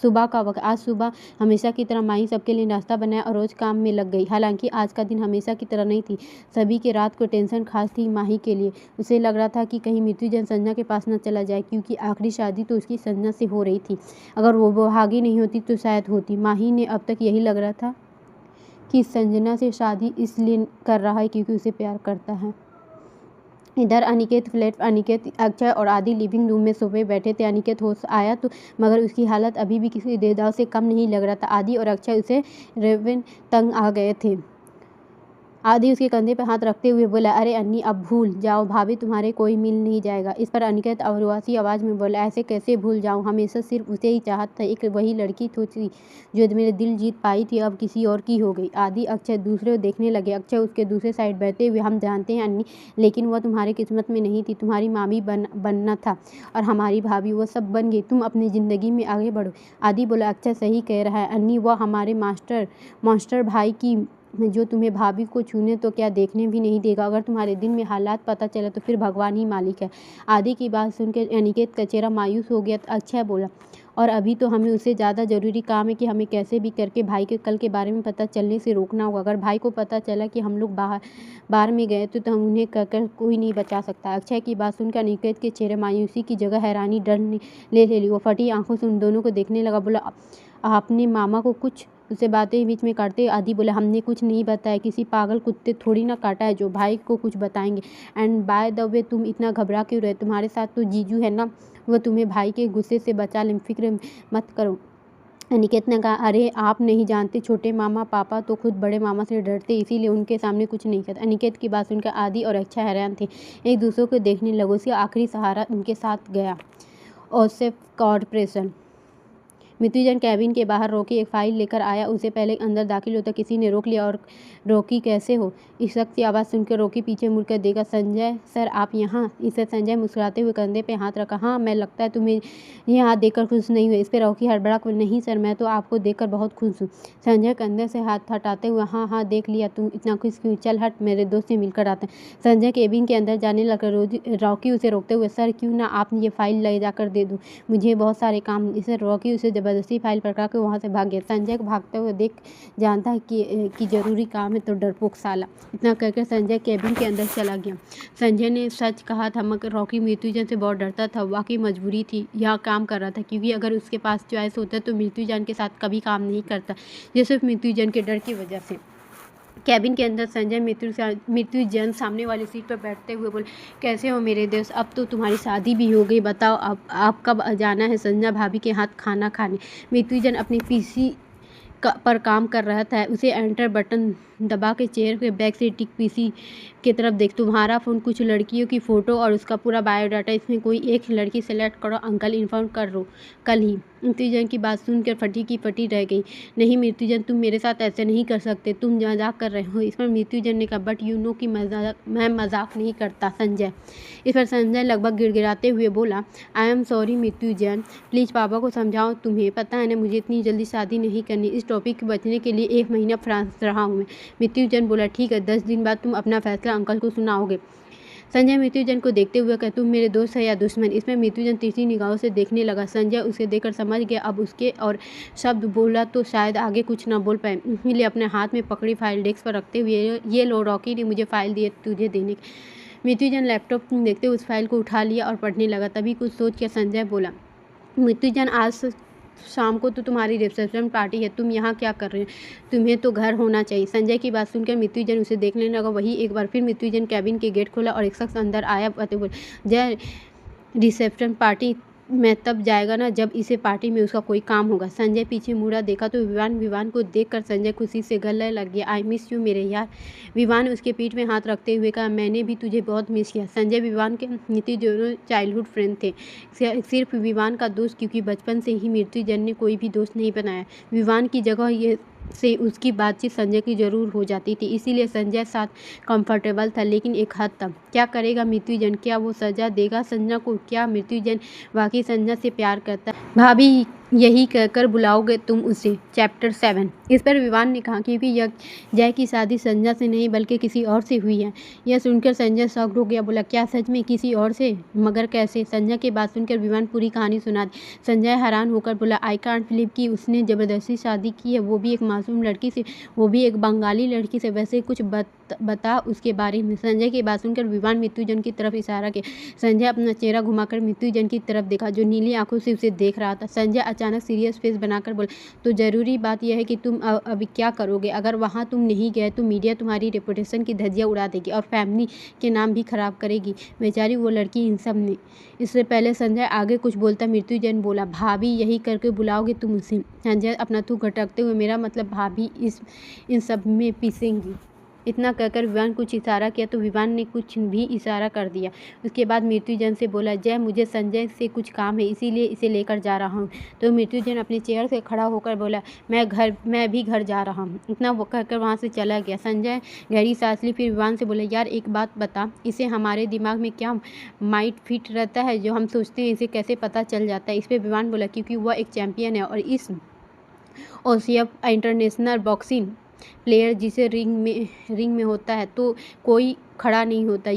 सुबह का वक्त। आज सुबह हमेशा की तरह माही सबके लिए नाश्ता बनाया और रोज काम में लग गई। हालांकि आज का दिन हमेशा की तरह नहीं थी, सभी के रात को टेंशन खास थी माही के लिए। उसे लग रहा था कि कहीं मृत्युजन संजना के पास न चला जाए, क्योंकि आखिरी शादी तो उसकी संजना से हो रही थी। अगर वो भागी नहीं होती तो शायद होती। माही ने अब तक यही लग रहा था कि संजना से शादी इसलिए कर रहा है क्योंकि उसे प्यार करता है। इधर अनिकेत, अक्षय और आदि लिविंग रूम में सोफे बैठे थे। अनिकेत होश आया तो मगर उसकी हालत अभी भी किसी देवदास से कम नहीं लग रहा था। आदि और अक्षय उसे रेवन तंग आ गए थे। आदि उसके कंधे पर हाथ रखते हुए बोला, अरे अन्नी अब भूल जाओ, भाभी तुम्हारे कोई मिल नहीं जाएगा। इस पर अनिकेत अवरुआसी आवाज़ में बोला, ऐसे कैसे भूल जाऊं, हमेशा सिर्फ उसे ही चाहता था, एक वही लड़की थी जो मेरे दिल जीत पाई थी, अब किसी और की हो गई। आदि अक्षय दूसरे को देखने लगे। अक्षय उसके दूसरे साइड बैठते हुए, हम जानते हैं अन्नी, लेकिन वह तुम्हारी किस्मत में नहीं थी, तुम्हारी मामी बनना था और हमारी भाभी, वो सब बन गई, तुम अपनी ज़िंदगी में आगे बढ़ो। आदि बोला, अक्षय सही कह रहा है अन्नी, वह हमारे मास्टर भाई की जो तुम्हें भाभी को छूने तो क्या देखने भी नहीं देगा। अगर तुम्हारे दिन में हालात पता चला तो फिर भगवान ही मालिक है। आदि की बात सुनकर अनिकेत का चेहरा मायूस हो गया। अक्षय बोला, और अभी तो हमें उससे ज़्यादा ज़रूरी काम है कि हमें कैसे भी करके भाई के कल के बारे में पता चलने से रोकना होगा। अगर भाई को पता चला कि हम लोग बाहर में गए तो हम उन्हें कहकर कोई नहीं बचा सकता। अक्षय की बात सुनकर अनिकेत के चेहरे मायूसी की जगह हैरानी डर ने ले ली। वो फटी आंखों से उन दोनों को देखने लगा। बोला, आपने मामा को कुछ, उसे बातें बीच में काटते आदि बोला, हमने कुछ नहीं बताया, किसी पागल कुत्ते थोड़ी ना काटा है जो भाई को कुछ बताएंगे। एंड बाय द वे तुम इतना घबरा क्यों रहे, तुम्हारे साथ तो जीजू है ना, वह तुम्हें भाई के गुस्से से बचा ले, फिक्र मत करो। अनिकेत ने कहा, अरे आप नहीं जानते, छोटे मामा पापा तो खुद बड़े मामा से डरते, इसीलिए उनके सामने कुछ नहीं कहते। अनिकेत की बात सुनकर आदि और अक्षय हैरान थे, एक दूसरे को देखने लगे। उसका आखिरी सहारा उनके साथ गया। ओसेफ कॉर्पोरेशन। मृत्युजन कैबिन के बाहर रॉकी एक फाइल लेकर आया। उसे पहले अंदर दाखिल होता किसी ने रोक लिया और, रॉकी कैसे हो? इस शख्स की आवाज़ सुनकर रॉकी पीछे मुड़कर देखा। संजय सर आप यहाँ? इसे संजय मुस्कुराते हुए कंधे पे हाथ रखा। हाँ, मैं लगता है तुम्हें ये हाथ देखकर खुश नहीं हुए। इस पर रॉकी हड़बड़ा, नहीं सर, मैं तो आपको देखकर बहुत खुश हूँ। संजय कंधे से हाथ हटाते हुए, हाँ देख लिया, तुम इतना खुश क्यों, चल हट, मेरे दोस्त से मिलकर आते हैं। संजय केबिन के अंदर जाने लगा। रॉकी उसे रोकते हुए, सर क्यों ना आप ये फाइल ले जाकर दे दूँ, मुझे बहुत सारे काम। इसे रॉकी उसे जबरदस्ती फाइल पकड़ा के वहाँ से भाग गया। संजय को भागते हुए देख जानता है कि जरूरी काम है तो डरपोक साला। इतना कहकर संजय केबिन के अंदर चला गया। संजय ने सच कहा था, मगर रॉकी मृत्युजन से बहुत डरता था। वाकई मजबूरी थी, यहाँ काम कर रहा था, क्योंकि अगर उसके पास चॉइस होता तो मृत्युजन के साथ कभी काम नहीं करता, ये सिर्फ मृत्युजन के डर की वजह से। कैबिन के अंदर संजय मृत्युजन सामने वाली सीट पर बैठते हुए बोले, कैसे हो मेरे दोस्त, अब तो तुम्हारी शादी भी हो गई, बताओ अब आप कब जाना है संजना भाभी के हाथ खाना खाने? मृत्युजन अपनी पीसी पर काम कर रहा था। उसे एंटर बटन दबा के चेयर के बैक से टिक पीसी की तरफ देख, तुम्हारा फ़ोन, कुछ लड़कियों की फ़ोटो और उसका पूरा बायोडाटा, इसमें कोई एक लड़की सेलेक्ट करो, अंकल इन्फॉर्म कर रो कल ही। मृत्युजन की बात सुनकर फटी की फटी रह गई। नहीं मृत्युजन, तुम मेरे साथ ऐसे नहीं कर सकते, तुम मजाक कर रहे हो। इस पर मृत्युजन ने कहा, बट यू नो कि मैं मजाक नहीं करता संजय। इस पर संजय लगभग गिड़गिड़ाते हुए बोला, आई एम सॉरी मृत्युजन, प्लीज़ पापा को समझाओ, तुम्हें पता है ना मुझे इतनी जल्दी शादी नहीं करनी, इस टॉपिक से बचने के लिए 1 महीना फ्रांस रहा हूँ मैं। मृत्युजन बोला, ठीक है, 10 दिन बाद तुम अपना फैसला अंकल को सुनाओगे। संजय मृत्युजन को देखते हुए कहा, तुम मेरे दोस्त है या दुश्मन? इसमें मृत्युजन तीसरी निगाहों से देखने लगा। संजय उसे देखकर समझ गया अब उसके और शब्द बोला तो शायद आगे कुछ ना बोल पाए, इसलिए अपने हाथ में पकड़ी फाइल डेस्क पर रखते हुए, ये लो, रॉकी ने मुझे फाइल दी है तुझे देने। मृत्युजन लैपटॉप देखते उस फाइल को उठा लिया और पढ़ने लगा। तभी कुछ सोच के संजय बोला, मृत्युजन आज शाम को तो तुम्हारी रिसेप्शन पार्टी है, तुम यहाँ क्या कर रहे हो? तुम्हें तो घर होना चाहिए। संजय की बात सुनकर मृत्युंजय उसे देखने लगा। वही एक बार फिर मृत्युंजय कैबिन के गेट खोला और एक शख्स अंदर आया। बोले, जय, रिसेप्शन पार्टी में तब जाएगा ना जब इसे पार्टी में उसका कोई काम होगा। संजय पीछे मुड़ा देखा तो विवान को देखकर संजय खुशी से गले लग गया। आई मिस यू मेरे यार। विवान उसके पीठ में हाथ रखते हुए कहा, मैंने भी तुझे बहुत मिस किया। संजय विवान के नीति दोनों चाइल्डहुड फ्रेंड थे, सिर्फ विवान का दोस्त, क्योंकि बचपन से ही मृत्युंजय ने कोई भी दोस्त नहीं बनाया। विवान की जगह ये से उसकी बातचीत संजय की जरूर हो जाती थी, इसीलिए संजय साथ कंफर्टेबल था, लेकिन एक हद तक। क्या करेगा मृत्युंजय? क्या वो सजा देगा संजना को? क्या मृत्युंजय वाकई संजना से प्यार करता है? भाभी यही कहकर बुलाओगे तुम उसे? चैप्टर 7। इस पर विवान ने कहा, क्योंकि यह जय की शादी संजना से नहीं बल्कि किसी और से हुई है। यह सुनकर संजय शॉक्ड हो गया। बोला, क्या सच में किसी और से? मगर कैसे? संजय की बात सुनकर विवान पूरी कहानी सुना दी। संजय हैरान होकर बोला, आई कांट बिलीव कि उसने जबरदस्ती शादी की है, वो भी एक मासूम लड़की से, वो भी एक बंगाली लड़की से। वैसे कुछ बता उसके बारे में। संजय की बात सुनकर विवान मृत्युंजय की तरफ इशारा किया। संजय अपना चेहरा घुमाकर मृत्युंजय की तरफ देखा, जो नीली आंखों से उसे देख रहा था। संजय अचानक सीरियस फेस बनाकर बोला, तो जरूरी बात यह है कि तुम अभी क्या करोगे? अगर वहाँ तुम नहीं गए तो मीडिया तुम्हारी रेपुटेशन की धज्जियाँ उड़ा देगी और फैमिली के नाम भी खराब करेगी। बेचारी वो लड़की इन सब ने। इससे पहले संजय आगे कुछ बोलता मृत्युंजय बोला, भाभी यही करके बुलाओगे तुम उसे? संजय अपना थूक घटकते हुए, मेरा मतलब भाभी इन सब में पीसेंगी। इतना कहकर विवान कुछ इशारा किया तो विवान ने कुछ भी इशारा कर दिया। उसके बाद मृत्युंजय से बोला, जय, मुझे संजय से कुछ काम है, इसीलिए इसे लेकर जा रहा हूँ। तो मृत्युंजय अपने चेयर से खड़ा होकर बोला, मैं भी घर जा रहा हूँ। इतना वो कहकर वहाँ से चला गया। संजय गहरी सांस ली, फिर विवान से बोला, यार एक बात बता, इसे हमारे दिमाग में क्या माइंड फिट रहता है जो हम सोचते हैं, इसे कैसे पता चल जाता है? इस पर विवान बोला, क्योंकि वह एक चैंपियन है और इस ओसीएफ इंटरनेशनल बॉक्सिंग प्लेयर जिसे रिंग में होता है तो कोई खड़ा नहीं होता।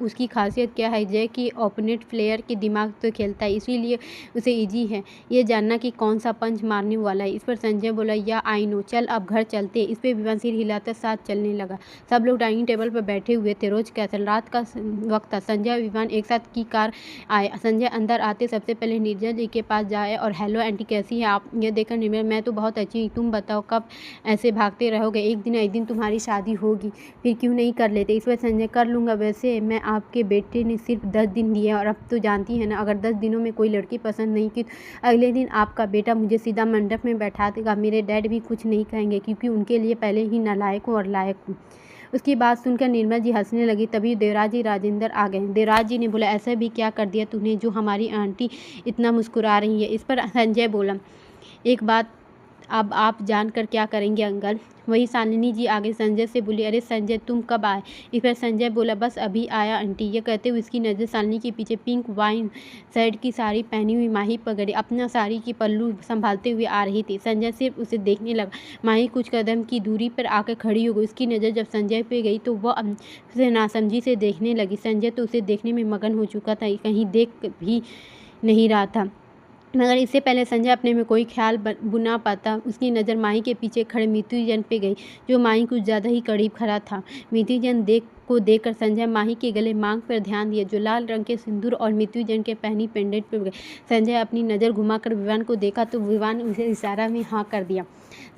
उसकी खासियत क्या है? जय की ओपोनेंट प्लेयर के दिमाग से खेलता है, इसीलिए उसे इजी है ये जानना कि कौन सा पंच मारने वाला है। इस पर संजय बोला, या आई नो, चल अब घर चलते। इस पर विवान सिर हिलाकर साथ चलने लगा। सब लोग डाइनिंग टेबल पर बैठे हुए थे। रोज कैसल रात का वक्त था। संजय विवान एक साथ की कार आए। संजय अंदर आते सबसे पहले निर्जल जी के पास जाए और हेलो आंटी, कैसी है आप? यह देखकर निर्मल, मैं तो बहुत अच्छी हूँ, तुम बताओ कब ऐसे भागते रहोगे? एक दिन तुम्हारी शादी होगी, फिर क्यों नहीं कर लेते? इस पर संजय, कर लूँगा, वैसे मैं आपके बेटे ने सिर्फ 10 दिन दिए और अब तो जानती है ना, अगर 10 दिनों में कोई लड़की पसंद नहीं की तो अगले दिन आपका बेटा मुझे सीधा मंडप में बैठा देगा। मेरे डैड भी कुछ नहीं कहेंगे, क्योंकि उनके लिए पहले ही नालायक हूँ और लायक हूँ। उसकी बात सुनकर निर्मल जी हंसने लगी। तभी देवराज जी राजेंद्र आ गए। देवराज जी ने बोला, ऐसा भी क्या कर दिया तूने जो हमारी आंटी इतना मुस्कुरा रही है? इस पर संजय बोला, एक बात अब आप जानकर क्या करेंगे अंकल? वही शालिनी जी आगे संजय से बोली, अरे संजय तुम कब आए? इस पर संजय बोला, बस अभी आया आंटी। ये कहते हुए उसकी नज़र शालिनी के पीछे पिंक वाइन शर्ट की साड़ी पहनी हुई माही पर गई। अपना साड़ी की पल्लू संभालते हुए आ रही थी। संजय सिर्फ उसे देखने लगा। माही कुछ कदम की दूरी पर आकर खड़ी हो गई। उसकी नज़र जब संजय पे गई तो वह उसे नासमझी से देखने लगी। संजय तो उसे देखने में मगन हो चुका था, कहीं देख भी नहीं रहा था। मगर इससे पहले संजय अपने में कोई ख्याल बुना पाता, उसकी नज़र माही के पीछे खड़े मृत्युंजय पे गई, जो माही कुछ ज़्यादा ही करीब खड़ा था। मृत्युंजय देखकर संजय माही के गले मांग पर ध्यान दिया, जो लाल रंग के सिंदूर और मृत्युंजय के पहनी पेंडेंट पर गए। संजय अपनी नज़र घुमाकर विवान को देखा तो विवान उसे इशारा में हाँ कर दिया।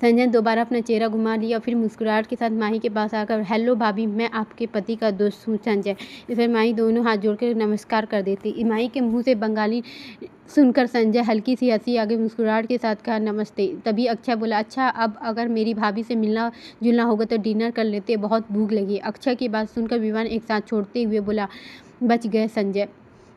संजय दोबारा अपना चेहरा घुमा लिया, फिर मुस्कुराहट के साथ माही के पास आकर, हेलो भाभी, मैं आपके पति का दोस्त हूँ संजय। इस पर माही दोनों हाथ जोड़कर नमस्कार कर देती। माही के मुंह से बंगाली सुनकर संजय हल्की सी हंसी आगे मुस्कुराहट के साथ कहा, नमस्ते। तभी अक्षय बोला, अच्छा अब अगर मेरी भाभी से मिलना जुलना होगा तो डिनर कर लेते, बहुत भूख लगी। अक्षय की बात सुनकर विवान एक साथ छोड़ते हुए बोला, बच गए संजय।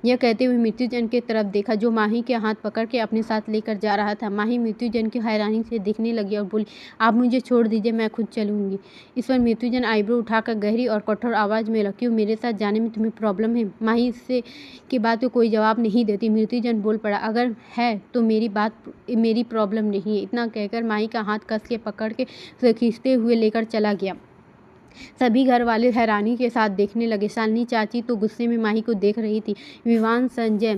यह कहते हुए मृत्युंजय की तरफ देखा, जो माही के हाथ पकड़ के अपने साथ लेकर जा रहा था। माही मृत्युंजय की हैरानी से देखने लगी और बोली, आप मुझे छोड़ दीजिए, मैं खुद चलूंगी। इस पर मृत्युंजय आईब्रो उठाकर गहरी और कठोर आवाज़ में, क्यों, मेरे साथ जाने में तुम्हें प्रॉब्लम है? माही इससे की बात को कोई जवाब नहीं देती। मृत्युंजय बोल पड़ा, अगर है तो मेरी प्रॉब्लम नहीं है। इतना कहकर माही का हाथ कस के पकड़ के उसे खींचते हुए लेकर चला गया। सभी घर वाले हैरानी के साथ देखने लगे। शालिनी चाची तो गुस्से में माही को देख रही थी। विवान संजय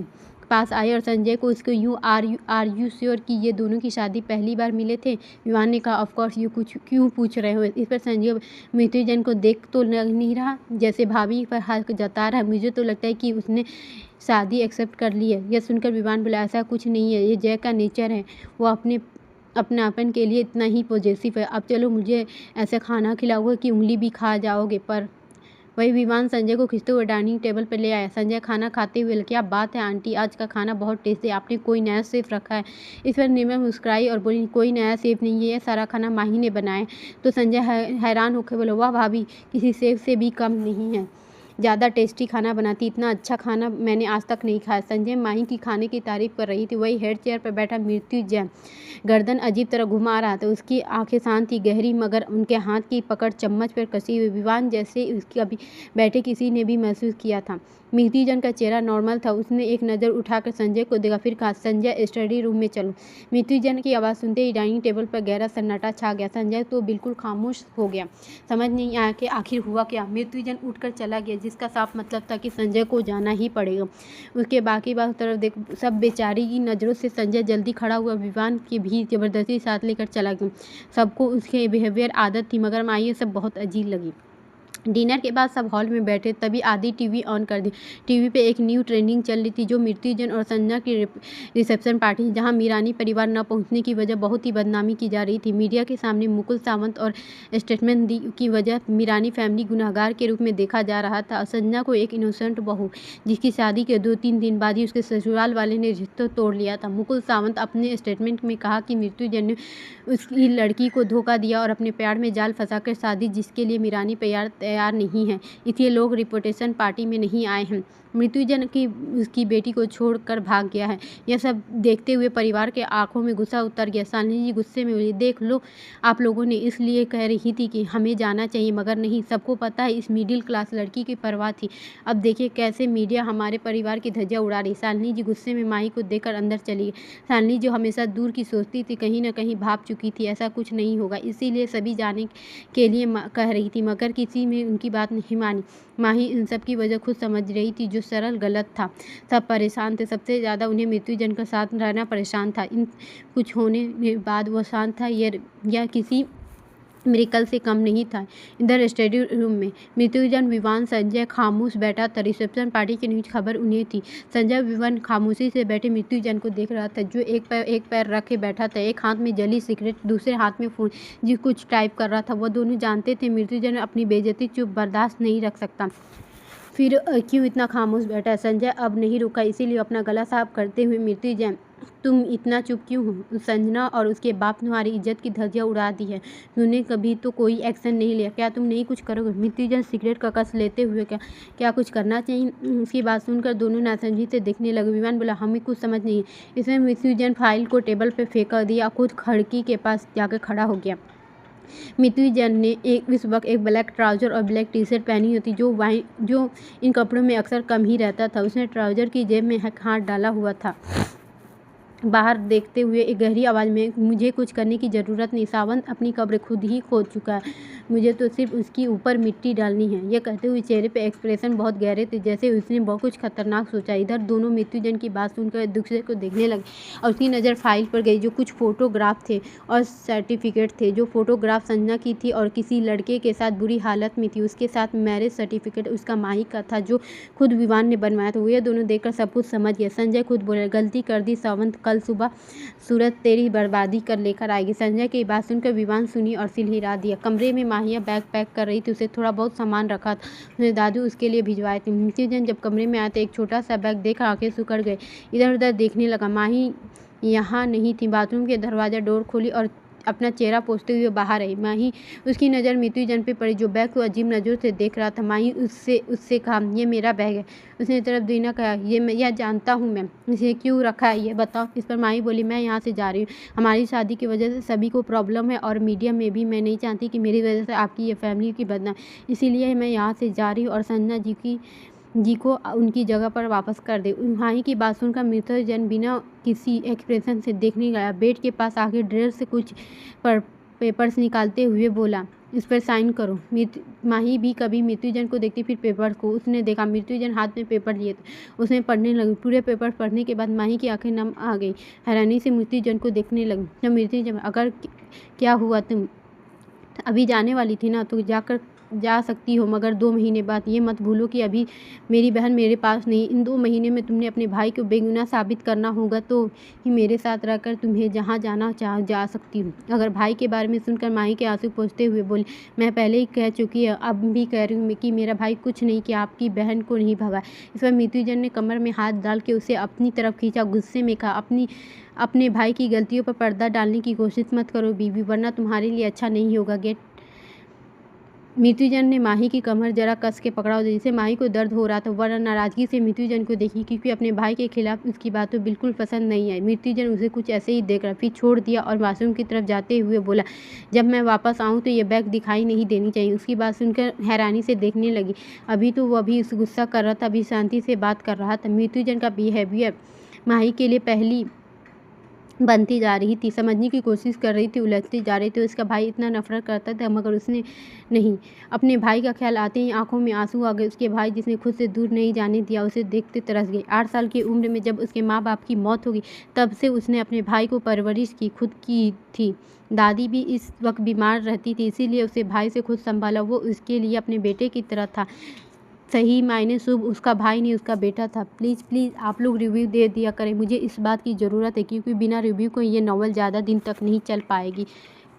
पास आए और संजय को उसको आर यू श्योर कि ये दोनों की शादी पहली बार मिले थे। विवान ने कहा, ऑफ कोर्स, यू कुछ क्यों पूछ रहे हो? इस पर संजय मृत्युंजय को देख तो लग नहीं रहा जैसे भाभी पर हक जता रहा है। मुझे तो लगता है कि उसने शादी एक्सेप्ट कर ली है। यह सुनकर विवान बोला, ऐसा कुछ नहीं है, ये जय का नेचर है, वो अपनापन के लिए इतना ही पॉजिटिव है। अब चलो, मुझे ऐसा खाना खिलाओगे कि उंगली भी खा जाओगे? पर वही विवान संजय को खींचते हुए डाइनिंग टेबल पर ले आया। संजय खाना खाते हुए, क्या बात है आंटी, आज का खाना बहुत टेस्टी है, आपने कोई नया शेफ रखा है? इस पर निर्मला मुस्कुराई और बोली, कोई नया शेफ नहीं है, ये सारा खाना माही ने बनाया है। तो संजय हैरान होकर बोला, वाह भाभी, किसी शेफ से भी कम नहीं है, ज़्यादा टेस्टी खाना बनाती, इतना अच्छा खाना मैंने आज तक नहीं खाया। संजय माही की खाने की तारीफ कर रही थी। वही हेड चेयर पर बैठा मृत्युंजय गर्दन अजीब तरह घुमा रहा था। उसकी आंखें शांत थी, गहरी, मगर उनके हाथ की पकड़ चम्मच पर कसी हुई। विवान जैसे उसके अभी बैठे किसी ने भी महसूस किया था। मृत्युंजय का चेहरा नॉर्मल था। उसने एक नज़र उठाकर संजय को देखा, फिर कहा, संजय स्टडी रूम में चलो। मृत्युंजय की आवाज़ सुनते ही डाइनिंग टेबल पर गहरा सन्नाटा छा गया। संजय तो बिल्कुल खामोश हो गया, समझ नहीं आया कि आखिर हुआ क्या। मृत्युंजय उठकर चला गया, जिसका साफ मतलब था कि संजय को जाना ही पड़ेगा। उसके बाकी बात तरफ देख सब बेचारी की नज़रों से संजय जल्दी खड़ा हुआ विवान की भी ज़बरदस्ती साथ लेकर चला गया। सबको उसके बिहेवियर आदत थी, मगर माँ ये सब बहुत अजीब लगी। डिनर के बाद सब हॉल में बैठे, तभी आदि टीवी ऑन कर दी। टीवी पे एक न्यू ट्रेंडिंग चल रही थी, जो मृत्युंजय और संजना की रिसेप्शन पार्टी, जहां मीरानी परिवार न पहुंचने की वजह बहुत ही बदनामी की जा रही थी। मीडिया के सामने मुकुल सावंत और स्टेटमेंट दी की वजह मीरानी फैमिली गुनहगार के रूप में देखा जा रहा था। संजना को एक इनोसेंट बहू, जिसकी शादी के 2-3 दिन बाद ही उसके ससुराल वाले ने रिश्ता तोड़ लिया था। मुकुल सावंत अपने स्टेटमेंट में कहा कि मृत्युंजय ने उसकी लड़की को धोखा दिया और अपने प्यार में जाल फंसाकर शादी, जिसके लिए मीरानी तैयार नहीं है, इसलिए लोग रिपोर्टेशन पार्टी में नहीं आए हैं। मृत्युंजय की उसकी बेटी को छोड़कर भाग गया है। यह सब देखते हुए परिवार के आंखों में गुस्सा उतर गया। शालिनी जी गुस्से में बोली, देख लो, आप लोगों ने इसलिए कह रही थी कि हमें जाना चाहिए, मगर नहीं, सबको पता है इस मिडिल क्लास लड़की की परवाह थी। अब देखिए कैसे मीडिया हमारे परिवार की धज्जियां उड़ा रही। शालिनी जी गुस्से में माही को देखकर अंदर चली गई। शालिनी जो हमेशा दूर की सोचती थी, कहीं न कहीं भाप चुकी थी, ऐसा कुछ नहीं होगा, इसीलिए सभी जाने के लिए कह रही थी, मगर किसी में उनकी बात नहीं मानी। माही इन सब की वजह खुद समझ रही थी, जो सरल गलत था। सब परेशान थे, सबसे ज़्यादा उन्हें मृत्युंजय का साथ रहना परेशान था। इन कुछ होने के बाद वो शांत था, यह किसी मिरेकल से कम नहीं था। इधर स्टडी रूम में मृत्युंजय, विवान, संजय खामोश बैठा था। रिसेप्शन पार्टी की न्यूज खबर उन्हें थी। संजय विवान खामोशी से बैठे मृत्युंजय को देख रहा था, जो एक पैर रखे बैठा था, एक हाथ में जली सिगरेट, दूसरे हाथ में फोन, जो कुछ टाइप कर रहा था। वह दोनों जानते थे मृत्युंजय अपनी बेइज्जती चुप बर्दाश्त नहीं रख सकता। फिर क्यों इतना खामोश बैठा? संजय अब नहीं रुका, इसीलिए अपना गला साफ करते हुए, मृत्युंजय, तुम इतना चुप क्यों हो? संजना और उसके बाप ने तुम्हारी इज्जत की धज्जियां उड़ा दी है, तूने कभी तो कोई एक्शन नहीं लिया, क्या तुम नहीं कुछ करोगे? मृत्युंजय सिगरेट का कस लेते हुए, क्या कुछ करना चाहिए? उसकी बात सुनकर दोनों नासमझी से देखने लगे। विवान बोला, हमें कुछ समझ नहीं है। इसमें मृत्युंजय फाइल को टेबल पर फेंक दिया, खुद खिड़की के पास जाकर खड़ा हो गया। मृत्युंजय ने इस वक्त एक ब्लैक ट्राउजर और ब्लैक टी शर्ट पहनी होती, जो इन कपड़ों में अक्सर कम ही रहता था। उसने ट्राउजर की जेब में हाथ डाला हुआ था, बाहर देखते हुए एक गहरी आवाज़ में, मुझे कुछ करने की ज़रूरत नहीं, सावंत अपनी कब्र खुद ही खोद चुका है, मुझे तो सिर्फ उसके ऊपर मिट्टी डालनी है। यह कहते हुए चेहरे पे एक्सप्रेशन बहुत गहरे थे, जैसे उसने बहुत कुछ खतरनाक सोचा। इधर दोनों मृत्युंजय की बात सुनकर एक दूसरे को देखने लगे और उसकी नज़र फाइल पर गई, जो कुछ फोटोग्राफ थे और सर्टिफिकेट थे। जो फोटोग्राफ संजना की थी और किसी लड़के के साथ बुरी हालत में थी, उसके साथ मैरिज सर्टिफिकेट उसका माही का था, जो खुद विवान ने बनवाया था। ये दोनों देखकर सब कुछ समझ गया। संजय खुद बोले, गलती कर दी सावंत, कल सुबह सूरत तेरी बर्बादी कर लेकर आएगी। संजय की बात सुनकर विवान सुनी और सिर हिला दिया। कमरे में माहिया बैग पैक कर रही थी, उसे थोड़ा बहुत सामान रखा था, उसने दादू उसके लिए भिजवाए थे। मृत्युंजय जब कमरे में आए तो एक छोटा सा बैग देख आंखें सिकुड़ गई, इधर उधर देखने लगा। माही यहाँ नहीं थी। बाथरूम के दरवाजा डोर खोली और अपना चेहरा पोंछते हुए बाहर आई। माही उसकी नज़र मृत्युंजय पे पड़ी, जो बैग को अजीब नज़रों से देख रहा था। माही उससे कहा, ये मेरा बैग है। उसने तरफ देना कहा, यह जानता हूँ मैं, इसे क्यों रखा है ये बताओ। इस पर माही बोली, मैं यहाँ से जा रही हूँ, हमारी शादी की वजह से सभी को प्रॉब्लम है और मीडिया में भी, मैं नहीं चाहती कि मेरी वजह से आपकी ये फैमिली की बदनाम, इसीलिए मैं यहाँ से जा रही हूँ और संजना जी को उनकी जगह पर वापस कर दे। माही की बात सुनकर मृत्युंजय बिना किसी एक्सप्रेशन से देखने गया। बेड के पास आके ड्रेयर से कुछ पेपर्स निकालते हुए बोला, इस पर साइन करो। माही भी कभी मृत्युंजय को देखती फिर पेपर को। उसने देखा मृत्युंजय हाथ में पेपर लिए थे। उसने पढ़ने लगी। पूरे पेपर पढ़ने के बाद माही की आंखें नम आ गई। हैरानी से मृत्युंजय को देखने लगी। जब मृत्युंजय, अगर क्या हुआ, तुम अभी जाने वाली थी ना, तो जा सकती हो, मगर 2 महीने बाद। ये मत भूलो कि अभी मेरी बहन मेरे पास नहीं। इन 2 महीने में तुमने अपने भाई को बेगुनाह साबित करना होगा, तो ही मेरे साथ रहकर तुम्हें जहाँ जाना चाह जा सकती हूँ। अगर भाई के बारे में सुनकर माही के आंसू पोंछते हुए बोली, मैं पहले ही कह चुकी है, अब भी कह रही हूँ कि मेरा भाई कुछ नहीं किया, आपकी बहन को नहीं भगा। इस पर मृत्युंजय ने कमर में हाथ डाल के उसे अपनी तरफ खींचा। गुस्से में कहा, अपने भाई की गलतियों पर पर्दा डालने की कोशिश मत करो बीवी, वरना तुम्हारे लिए अच्छा नहीं होगा। गेट। मृत्युंजय ने माही की कमर जरा कस के पकड़ा, जिससे माही को दर्द हो रहा था। वह नाराजगी से मृत्युंजय को देखी, क्योंकि अपने भाई के खिलाफ उसकी बातें बिल्कुल पसंद नहीं आई। मृत्युंजय उसे कुछ ऐसे ही देख रहा, फिर छोड़ दिया और वाशरूम की तरफ जाते हुए बोला, जब मैं वापस आऊँ तो ये बैग दिखाई नहीं देनी चाहिए। उसकी बात सुनकर हैरानी से देखने लगी। अभी तो वह भी गुस्सा कर रहा था, अभी शांति से बात कर रहा था। मृत्युंजय का बिहेवियर माही के लिए पहली बनती जा रही थी। समझने की कोशिश कर रही थी, उलझती जा रही थी। उसका भाई इतना नफरत करता था, मगर उसने नहीं। अपने भाई का ख्याल आते ही आंखों में आंसू आ गए। उसके भाई जिसने खुद से दूर नहीं जाने दिया, उसे देखते तरस गई। 8 साल की उम्र में जब उसके माँ बाप की मौत होगी, तब से उसने अपने भाई को परवरिश की खुद की थी। दादी भी इस वक्त बीमार रहती थी, इसीलिए उसे भाई से खुद संभाला। वो उसके लिए अपने बेटे की तरह था। सही मायने शुभ उसका भाई नहीं, उसका बेटा था। प्लीज़ आप लोग रिव्यू दे दिया करें, मुझे इस बात की ज़रूरत है, क्योंकि बिना रिव्यू को ये नॉवल ज़्यादा दिन तक नहीं चल पाएगी।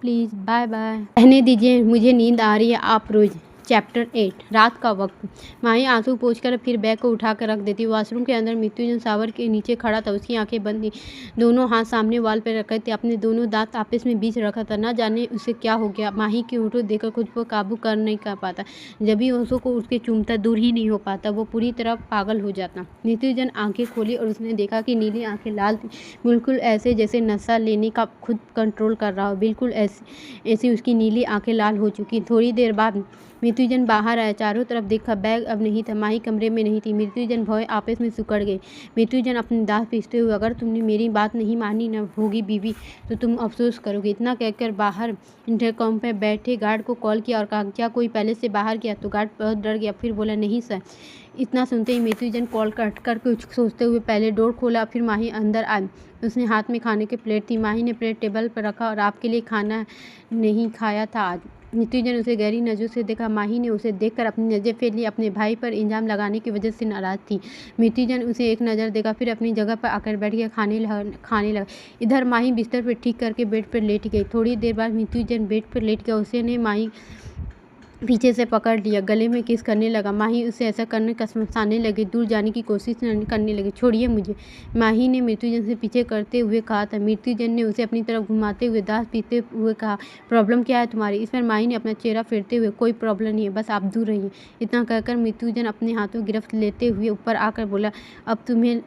Please bye bye. रहने दीजिए, मुझे नींद आ रही है। आप रोज़। चैप्टर 8। रात का वक्त। माही आंसू पोंछकर फिर बैग को उठा कर रख देती। वॉशरूम के अंदर मृत्युंजय शावर के नीचे खड़ा था। उसकी आंखें बंद थी, दोनों हाथ सामने वाल पर रखे थे, अपने दोनों दांत आपस में बीच रखा था। न जाने उसे क्या हो गया। माही की होठों देखकर खुद पर काबू कर नहीं कर पाता। जब भी होशों को उसके चूमता, दूर ही नहीं हो पाता, वो पूरी तरह पागल हो जाता। मृत्युंजय आंखें खोली और उसने देखा कि नीली आंखें लाल थी, बिल्कुल ऐसे जैसे नशा लेने का खुद कंट्रोल कर रहा हो। बिल्कुल ऐसी उसकी नीली आंखें लाल हो चुकी। थोड़ी देर बाद मृत्युंजय बाहर आया। चारों तरफ देखा, बैग अब नहीं था, माही कमरे में नहीं थी। मृत्युंजय भय आपस में सिकुड़ गए। मृत्युंजय अपने दांत पीसते हुए, अगर तुमने मेरी बात नहीं मानी न होगी बीवी, तो तुम अफसोस करोगे। इतना कहकर बाहर इंटरकॉम पर बैठे गार्ड को कॉल किया और कहा, क्या कोई पहले से बाहर गया? तो गार्ड बहुत डर गया, फिर बोला, नहीं सर। इतना सुनते ही मृत्युंजय कॉल कट कर कुछ सोचते हुए पहले डोर खोला, फिर माही अंदर आई। उसने हाथ में खाने की प्लेट थी। माही ने प्लेट टेबल पर रखा और आपके लिए खाना नहीं खाया था आज। मृत्युंजय उसे गहरी नज़रों से देखा। माही ने उसे देखकर अपनी नज़र फेर ली। अपने भाई पर इल्जाम लगाने की वजह से नाराज थी। मृत्युंजय उसे एक नज़र देखा, फिर अपनी जगह पर आकर बैठ गया, खाने लगा। इधर माही बिस्तर पर ठीक करके बेड पर लेट गई। थोड़ी देर बाद मृत्युंजय बेड पर लेट गया। उसने माही पीछे से पकड़ लिया, गले में किस करने लगा। माही उसे ऐसा करने कसमसाने लगी, दूर जाने की कोशिश करने लगी। छोड़िए मुझे, माही ने मृत्युंजय से पीछे करते हुए कहा था। मृत्युंजय ने उसे अपनी तरफ घुमाते हुए दांत पीसते हुए कहा, प्रॉब्लम क्या है तुम्हारी? इस पर माही ने अपना चेहरा फेरते हुए, कोई प्रॉब्लम नहीं है, बस आप दूर रहिए। इतना कहकर मृत्युंजय अपने हाथों गिरफ्त लेते हुए ऊपर आकर बोला, अब तुम्हें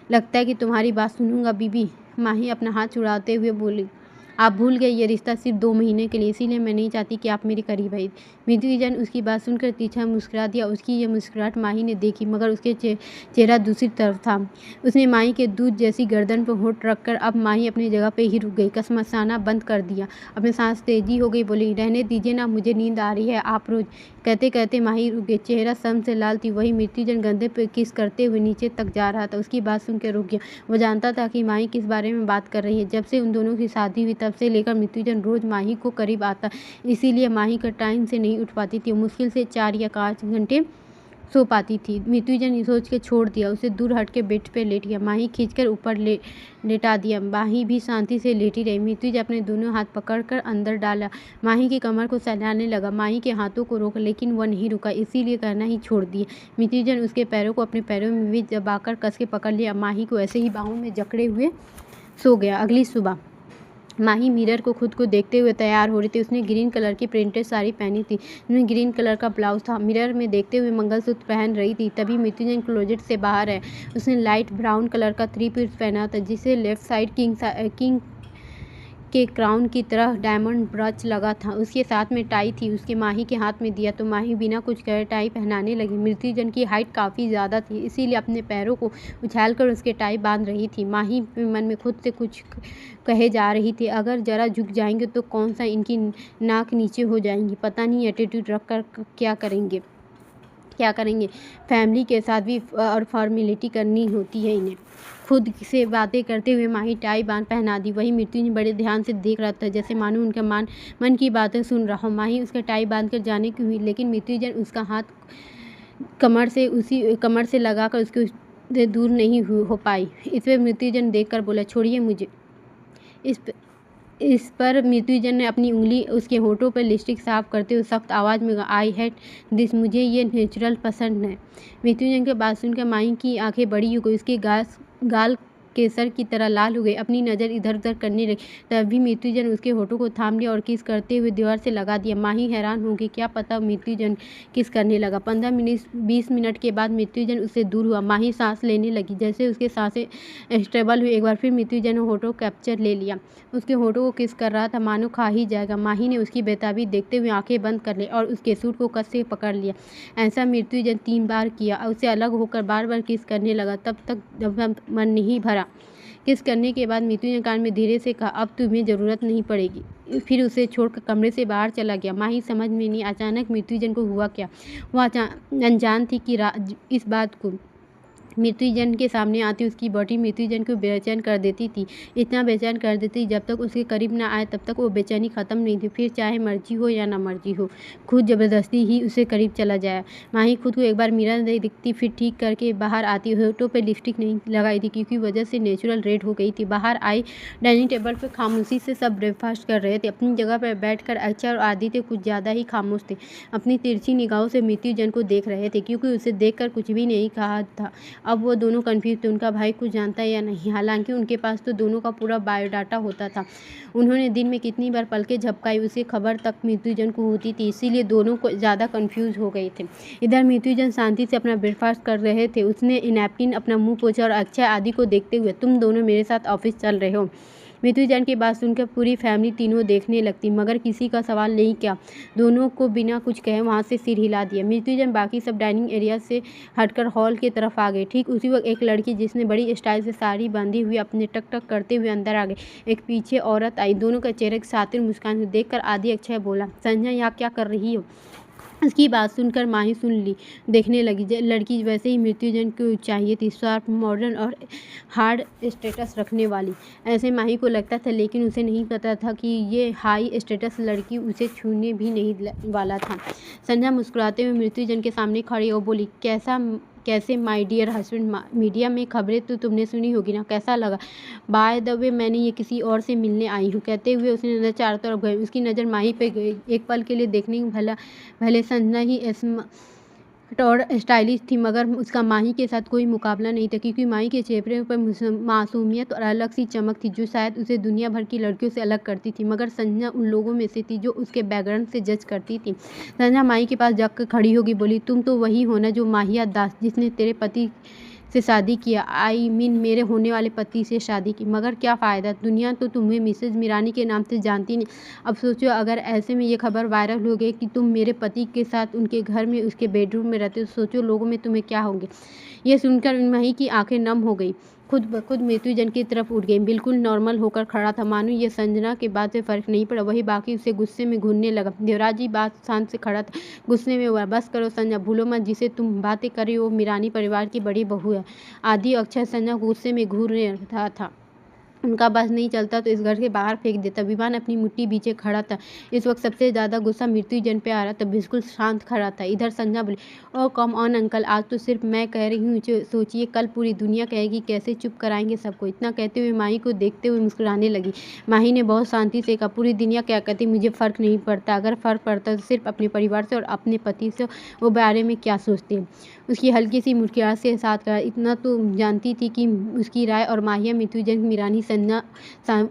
लगता है कि तुम्हारी बात सुनूंगा बीबी? माही अपना हाथ छुड़ाते हुए बोली, आप भूल गए ये रिश्ता सिर्फ 2 महीने के लिए, इसीलिए मैं नहीं चाहती कि आप मेरे करीब आए। मृत्युंजय उसकी बात सुनकर तीखा मुस्कुरा दिया। उसकी यह मुस्कुराहट माही ने देखी, मगर उसके चेहरा दूसरी तरफ था। उसने माही के दूध जैसी गर्दन पर होठ रखकर, अब माही अपनी जगह पे ही रुक गई, कसमसाना बंद कर दिया। अपने सांस तेजी हो गई, बोली, रहने दीजिए ना, मुझे नींद आ रही है, आप रोज। कहते कहते माही रुक गई, चेहरा सम से लाल थी। वही मृत्युंजय गंदे पे किस करते हुए नीचे तक जा रहा था। उसकी बात सुनकर रुक गया। वो जानता था कि माही किस बारे में बात कर रही है। जब से उन दोनों की शादी हुई, तब से लेकर मृत्युंजय रोज माही को करीब आता, इसीलिए माही का टाइम से नहीं उठ पाती थी। मुश्किल से 4 या 5 घंटे सो पाती थी। मृत्युंजय ने सोच के छोड़ दिया, उसे दूर हट के बेड पे लेट गया। माही खींचकर ऊपर लेटा दिया। माही भी शांति से लेटी रही। मृत्युंजय अपने दोनों हाथ पकड़कर अंदर डाला, माही की कमर को सहलाने लगा। माही के हाथों को रोका, लेकिन वह नहीं रुका, इसीलिए कहना ही छोड़ दिया। मृत्युंजय उसके पैरों को अपने पैरों में भी दबाकर कस के पकड़ लिया। माही को ऐसे ही बाहों में जकड़े हुए सो गया। अगली सुबह माही मिरर को खुद को देखते हुए तैयार हो रही थी। उसने ग्रीन कलर की प्रिंटेड साड़ी पहनी थी, जिसमें ग्रीन कलर का ब्लाउज था। मिरर में देखते हुए मंगलसूत्र पहन रही थी, तभी मृत्युंजय क्लोजेट से बाहर है। उसने लाइट ब्राउन कलर का 3 पीस पहना था, जिसे लेफ्ट साइड के क्राउन की तरह डायमंड ब्रच लगा था। उसके साथ में टाई थी। उसके माही के हाथ में दिया तो माही बिना कुछ कहे टाई पहनाने लगी। मृत्युंजय की हाइट काफ़ी ज़्यादा थी, इसीलिए अपने पैरों को उछालकर उसके टाई बांध रही थी। माही मन में खुद से कुछ कहे जा रही थी, अगर ज़रा झुक जाएंगे तो कौन सा इनकी नाक नीचे हो जाएंगी, पता नहीं एटीट्यूड रख कर क्या करेंगे। फैमिली के साथ भी और फॉर्मेलिटी करनी होती है इन्हें। खुद से बातें करते हुए माही टाई बांध पहना दी। वही मृत्युंजय बड़े ध्यान से देख रहा था, जैसे मानो उनके मन की बातें सुन रहा हो। माही उसका टाई बांध कर जाने की हुई, लेकिन मृत्युंजय उसका हाथ कमर से लगाकर उसके दूर नहीं हो पाई। इस पर मृत्युंजय देखकर बोला, छोड़िए मुझे। इस पर मृत्युंजय ने अपनी उंगली उसके होठों पर लिपस्टिक साफ करते हुए सख्त आवाज़ में कहा, आई हेट दिस, मुझे ये नेचुरल पसंद है। मृत्युंजय की बात सुनकर माही की आंखें बड़ी हो गई। उसके गाल केसर की तरह लाल हो गए। अपनी नज़र इधर उधर करने लगी। तभी मृत्युंजय ने उसके होठों को थाम लिया और किस करते हुए दीवार से लगा दिया। माही हैरान हो गई, क्या पता मृत्युंजय किस करने लगा। 15-20 मिनट के बाद मृत्युंजय उससे दूर हुआ। माही सांस लेने लगी, जैसे उसके सांसें स्टेबल हुई। एक बार फिर मृत्युंजय ने होठों कैप्चर ले लिया। उसके होठों को किस कर रहा था, मानो खा ही जाएगा। माही ने उसकी बेताबी देखते हुए आंखें बंद कर ली और उसके सूट को कस से पकड़ लिया। ऐसा मृत्युंजय 3 बार किया। उससे अलग होकर बार बार किस करने लगा, तब तक जब मन नहीं भरा। किस करने के बाद मृत्युंजय कान में धीरे से कहा, अब तुम्हें ज़रूरत नहीं पड़ेगी। फिर उसे छोड़कर कमरे से बाहर चला गया। माही समझ में नहीं अचानक मृत्युंजय को हुआ क्या। वह अनजान थी कि इस बात को मृत्युंजय के सामने आती उसकी बॉडी मृत्युंजय को बेचैन कर देती थी। इतना बेचैन कर देती, जब तक उसके करीब ना आए तब तक वो बेचैनी ख़त्म नहीं थी। फिर चाहे मर्जी हो या ना मर्जी हो, खुद ज़बरदस्ती ही उससे करीब चला जाए। माही खुद को एक बार मिरर में दिखती, फिर ठीक करके बाहर आती। होठों पर लिपस्टिक नहीं लगाई थी क्योंकि वजह से नेचुरल रेड हो गई थी। बाहर आई, डाइनिंग टेबल पर खामोशी से सब ब्रेकफास्ट कर रहे थे। अपनी जगह पर बैठकर अक्षय और आदित्य कुछ ज़्यादा ही खामोश थे। अपनी तिरछी निगाहों से मृत्युंजय को देख रहे थे, क्योंकि उसे देखकर कुछ भी नहीं कहा था। अब वो दोनों कन्फ्यूज थे, उनका भाई कुछ जानता है या नहीं। हालांकि उनके पास तो दोनों का पूरा बायोडाटा होता था। उन्होंने दिन में कितनी बार पलकें झपकाई, उसकी खबर तक मृत्युंजय को होती थी, इसीलिए दोनों को ज़्यादा कन्फ्यूज हो गए थे। इधर मृत्युंजय शांति से अपना ब्रेकफास्ट कर रहे थे। उसने नैपकिन अपना मुंह पोंछा और अक्षय आदि को देखते हुए, तुम दोनों मेरे साथ ऑफिस चल रहे हो। मृत्युंजय की बात सुनकर पूरी फैमिली तीनों देखने लगती, मगर किसी का सवाल नहीं किया। दोनों को बिना कुछ कहे वहां से सिर हिला दिया। मृत्युंजय बाकी सब डाइनिंग एरिया से हटकर हॉल की तरफ आ गए। ठीक उसी वक्त एक लड़की जिसने बड़ी स्टाइल से साड़ी बांधी हुई अपने टक टक करते हुए अंदर आ गई। एक पीछे औरत आई। दोनों के चेहरे के सातिर मुस्कान देखकर आदि अक्षय बोला, संजय यहाँ क्या कर रही हो। उसकी बात सुनकर माही सुन ली देखने लगी। लड़की वैसे ही मृत्युंजय को चाहिए थी, शार्प, मॉडर्न और हार्ड स्टेटस रखने वाली। ऐसे माही को लगता था, लेकिन उसे नहीं पता था कि ये हाई स्टेटस लड़की उसे छूने भी नहीं वाला था। संध्या मुस्कुराते हुए मृत्युंजय के सामने खड़ी और बोली, कैसे माय डियर हस्बैंड, मीडिया में खबरें तो तुमने सुनी होगी ना, कैसा लगा। बाय द वे मैंने ये किसी और से मिलने आई हूँ। कहते हुए उसने नज़र चारों तरफ गई। उसकी नज़र माही पे गई। एक पल के लिए देखने में भले संजना ही स्मार्ट और स्टाइलिश थी, मगर उसका माही के साथ कोई मुकाबला नहीं था, क्योंकि माही के चेहरे पर मासूमियत और अलग सी चमक थी जो शायद उसे दुनिया भर की लड़कियों से अलग करती थी। मगर संजना उन लोगों में से थी जो उसके बैकग्राउंड से जज करती थी। संजना माही के पास जाकर खड़ी होगी, बोली, तुम तो वही हो ना जो माहिया दास, जिसने तेरे पति से शादी किया। आई मीन मेरे होने वाले पति से शादी की। मगर क्या फ़ायदा, दुनिया तो तुम्हें मिसेज मीरानी के नाम से जानती नहीं। अब सोचो, अगर ऐसे में ये खबर वायरल हो गई कि तुम मेरे पति के साथ उनके घर में उसके बेडरूम में रहते हो, सोचो लोगों में तुम्हें क्या होंगे। ये सुनकर माही की आंखें नम हो गई। खुद ब खुद मृत्युंजय की तरफ उठ गई। बिल्कुल नॉर्मल होकर खड़ा था, मानो ये संजना के बात से फर्क नहीं पड़ा। वही बाकी उसे गुस्से में घूरने लगा। देवराज जी बात शांत से खड़ा था, गुस्से में हुआ, बस करो संजना, भूलो मत जिसे तुम बातें कर रही हो, मीरानी परिवार की बड़ी बहू है। आदि अक्षय संजना गुस्से में घूर रहा था। उनका बस नहीं चलता तो इस घर के बाहर फेंक देता। विवान अपनी मुट्ठी बीचे खड़ा था। इस वक्त सबसे ज़्यादा गुस्सा मृत्युंजय पे आ रहा था। बिल्कुल शांत खड़ा था। इधर संजना बोली, ओ कम ऑन अंकल, आज तो सिर्फ मैं कह रही हूँ, सोचिए कल पूरी दुनिया कहेगी, कैसे चुप कराएंगे सबको। इतना कहते हुए माही को देखते हुए मुस्कुराने लगी। माही ने बहुत शांति से कहा, पूरी दुनिया क्या कहती, मुझे फ़र्क नहीं पड़ता। अगर फ़र्क पड़ता तो सिर्फ अपने परिवार से और अपने पति से, वो बारे में क्या सोचते हैं। उसकी हल्की सी मुस्कुराहट के साथ कहा, इतना तो जानती थी कि उसकी राय और माहिया मृत्युंजय मीरानी संजना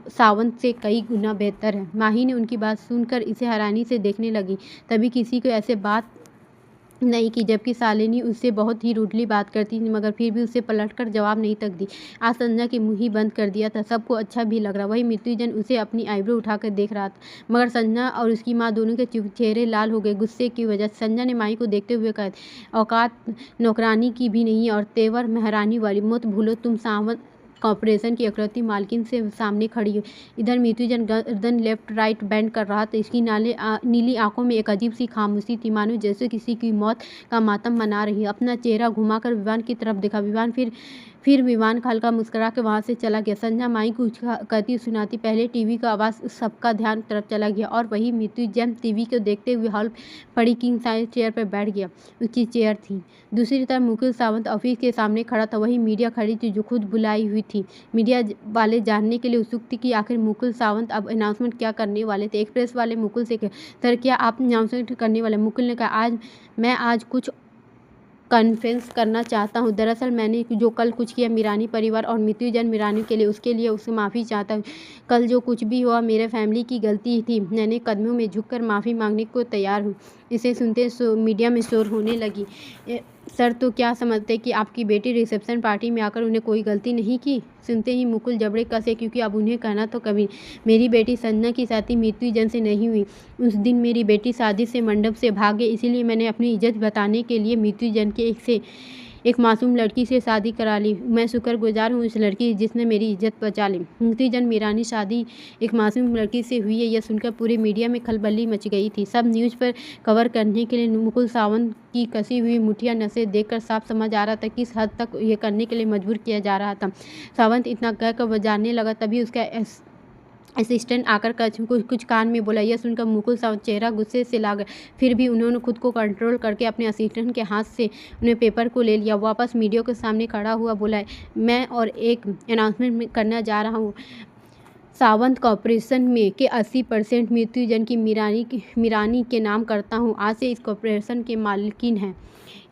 सावंत से कई गुना बेहतर है। माही ने उनकी बात सुनकर इसे हैरानी से देखने लगी। तभी किसी को ऐसे बात नहीं की, जबकि शालिनी उससे बहुत ही रूडली बात करती थी, मगर फिर भी उसे पलटकर जवाब नहीं तक दी। आज संजना के मुंह ही बंद कर दिया था। सबको अच्छा भी लग रहा। वही मृत्युंजय उसे अपनी आईब्रो उठाकर देख रहा था, मगर संजना और उसकी माँ दोनों के चेहरे लाल हो गए गुस्से की वजह से। संजना ने माई को देखते हुए कहा, औकात नौकरानी की भी नहीं और तेवर महारानी वाली, मत भूलो तुम सावंत कॉर्पोरेशन की इकलौती मालकिन से सामने खड़ी हो। इधर मृत्युंजय गर्दन लेफ्ट राइट बेंड कर रहा था। इसकी नीली आंखों में एक अजीब सी खामोशी थी, मानो जैसे किसी की मौत का मातम मना रही। अपना चेहरा घुमाकर विवान की तरफ देखा। विवान फिर विवान हल्का मुस्कुरा के वहां से चला गया। संजना माई को कहती सुनाती पहले टीवी का आवाज सबका ध्यान तरफ चला गया और वही मृत्युंजय टीवी को देखते हुए हॉल पड़ी किंग साइज चेयर पर बैठ गया। उसकी चेयर थी। दूसरी तरफ मुकुल सावंत ऑफिस के सामने खड़ा था। वही मीडिया खड़ी थी जो खुद बुलाई हुई थी। मीडिया वाले जानने के लिए उत्सुक थी कि आखिर मुकुल सावंत अब अनाउंसमेंट क्या करने वाले थे। एक्सप्रेस वाले मुकुल से कहे, सर क्या आप अनाउंसमेंट करने वाले? मुकुल ने कहा, आज कुछ कन्फेस करना चाहता हूँ। दरअसल मैंने जो कल कुछ किया मीरानी परिवार और मृत्युंजय मीरानी के लिए, उसके लिए उससे माफ़ी चाहता हूँ। कल जो कुछ भी हुआ मेरे फैमिली की गलती थी। मैंने कदमों में झुककर माफ़ी मांगने को तैयार हूँ। इसे सुनते मीडिया में शोर होने लगी। सर तो क्या समझते कि आपकी बेटी रिसेप्शन पार्टी में आकर उन्हें कोई गलती नहीं की? सुनते ही मुकुल जबड़े कसे, क्योंकि अब उन्हें कहना तो कभी मेरी बेटी संजना की शादी मृत्युंजय से नहीं हुई। उस दिन मेरी बेटी शादी से मंडप से भाग गई, इसीलिए मैंने अपनी इज्जत बताने के लिए मृत्युंजय के एक मासूम लड़की से शादी करा ली। मैं शुक्रगुजार हूँ उस लड़की जिसने मेरी इज्जत बचा ली। मृत्युंजय मीरानी शादी एक मासूम लड़की से हुई है, यह सुनकर पूरे मीडिया में खलबली मच गई थी। सब न्यूज़ पर कवर करने के लिए मुकुल सावंत की कसी हुई मुठिया नसें देखकर साफ समझ आ रहा था किस हद तक ये करने के लिए मजबूर किया जा रहा था। सावंत इतना कहकर बजाने लगा, तभी उसका असिस्टेंट आकर कुछ कान में बोला। यह सुनकर मुकुल सावंत चेहरा गुस्से से ला गया। फिर भी उन्होंने खुद को कंट्रोल करके अपने असिस्टेंट के हाथ से उन्हें पेपर को ले लिया। वापस मीडिया के सामने खड़ा हुआ बोला, मैं और एक अनाउंसमेंट करना जा रहा हूँ। सावंत कॉर्पोरेशन में के 80% मृत्युंजय की मीरानी के नाम करता हूँ। आज से इस कॉर्पोरेशन के मालिकिन हैं।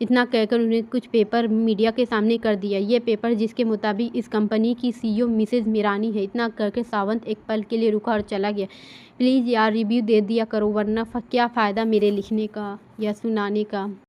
इतना कहकर उन्हें कुछ पेपर मीडिया के सामने कर दिया। ये पेपर जिसके मुताबिक इस कंपनी की सीईओ मिसेज मीरानी है। इतना करके सावंत एक पल के लिए रुका और चला गया। प्लीज़ यार रिव्यू दे दिया करो, वरना क्या फ़ायदा मेरे लिखने का या सुनाने का।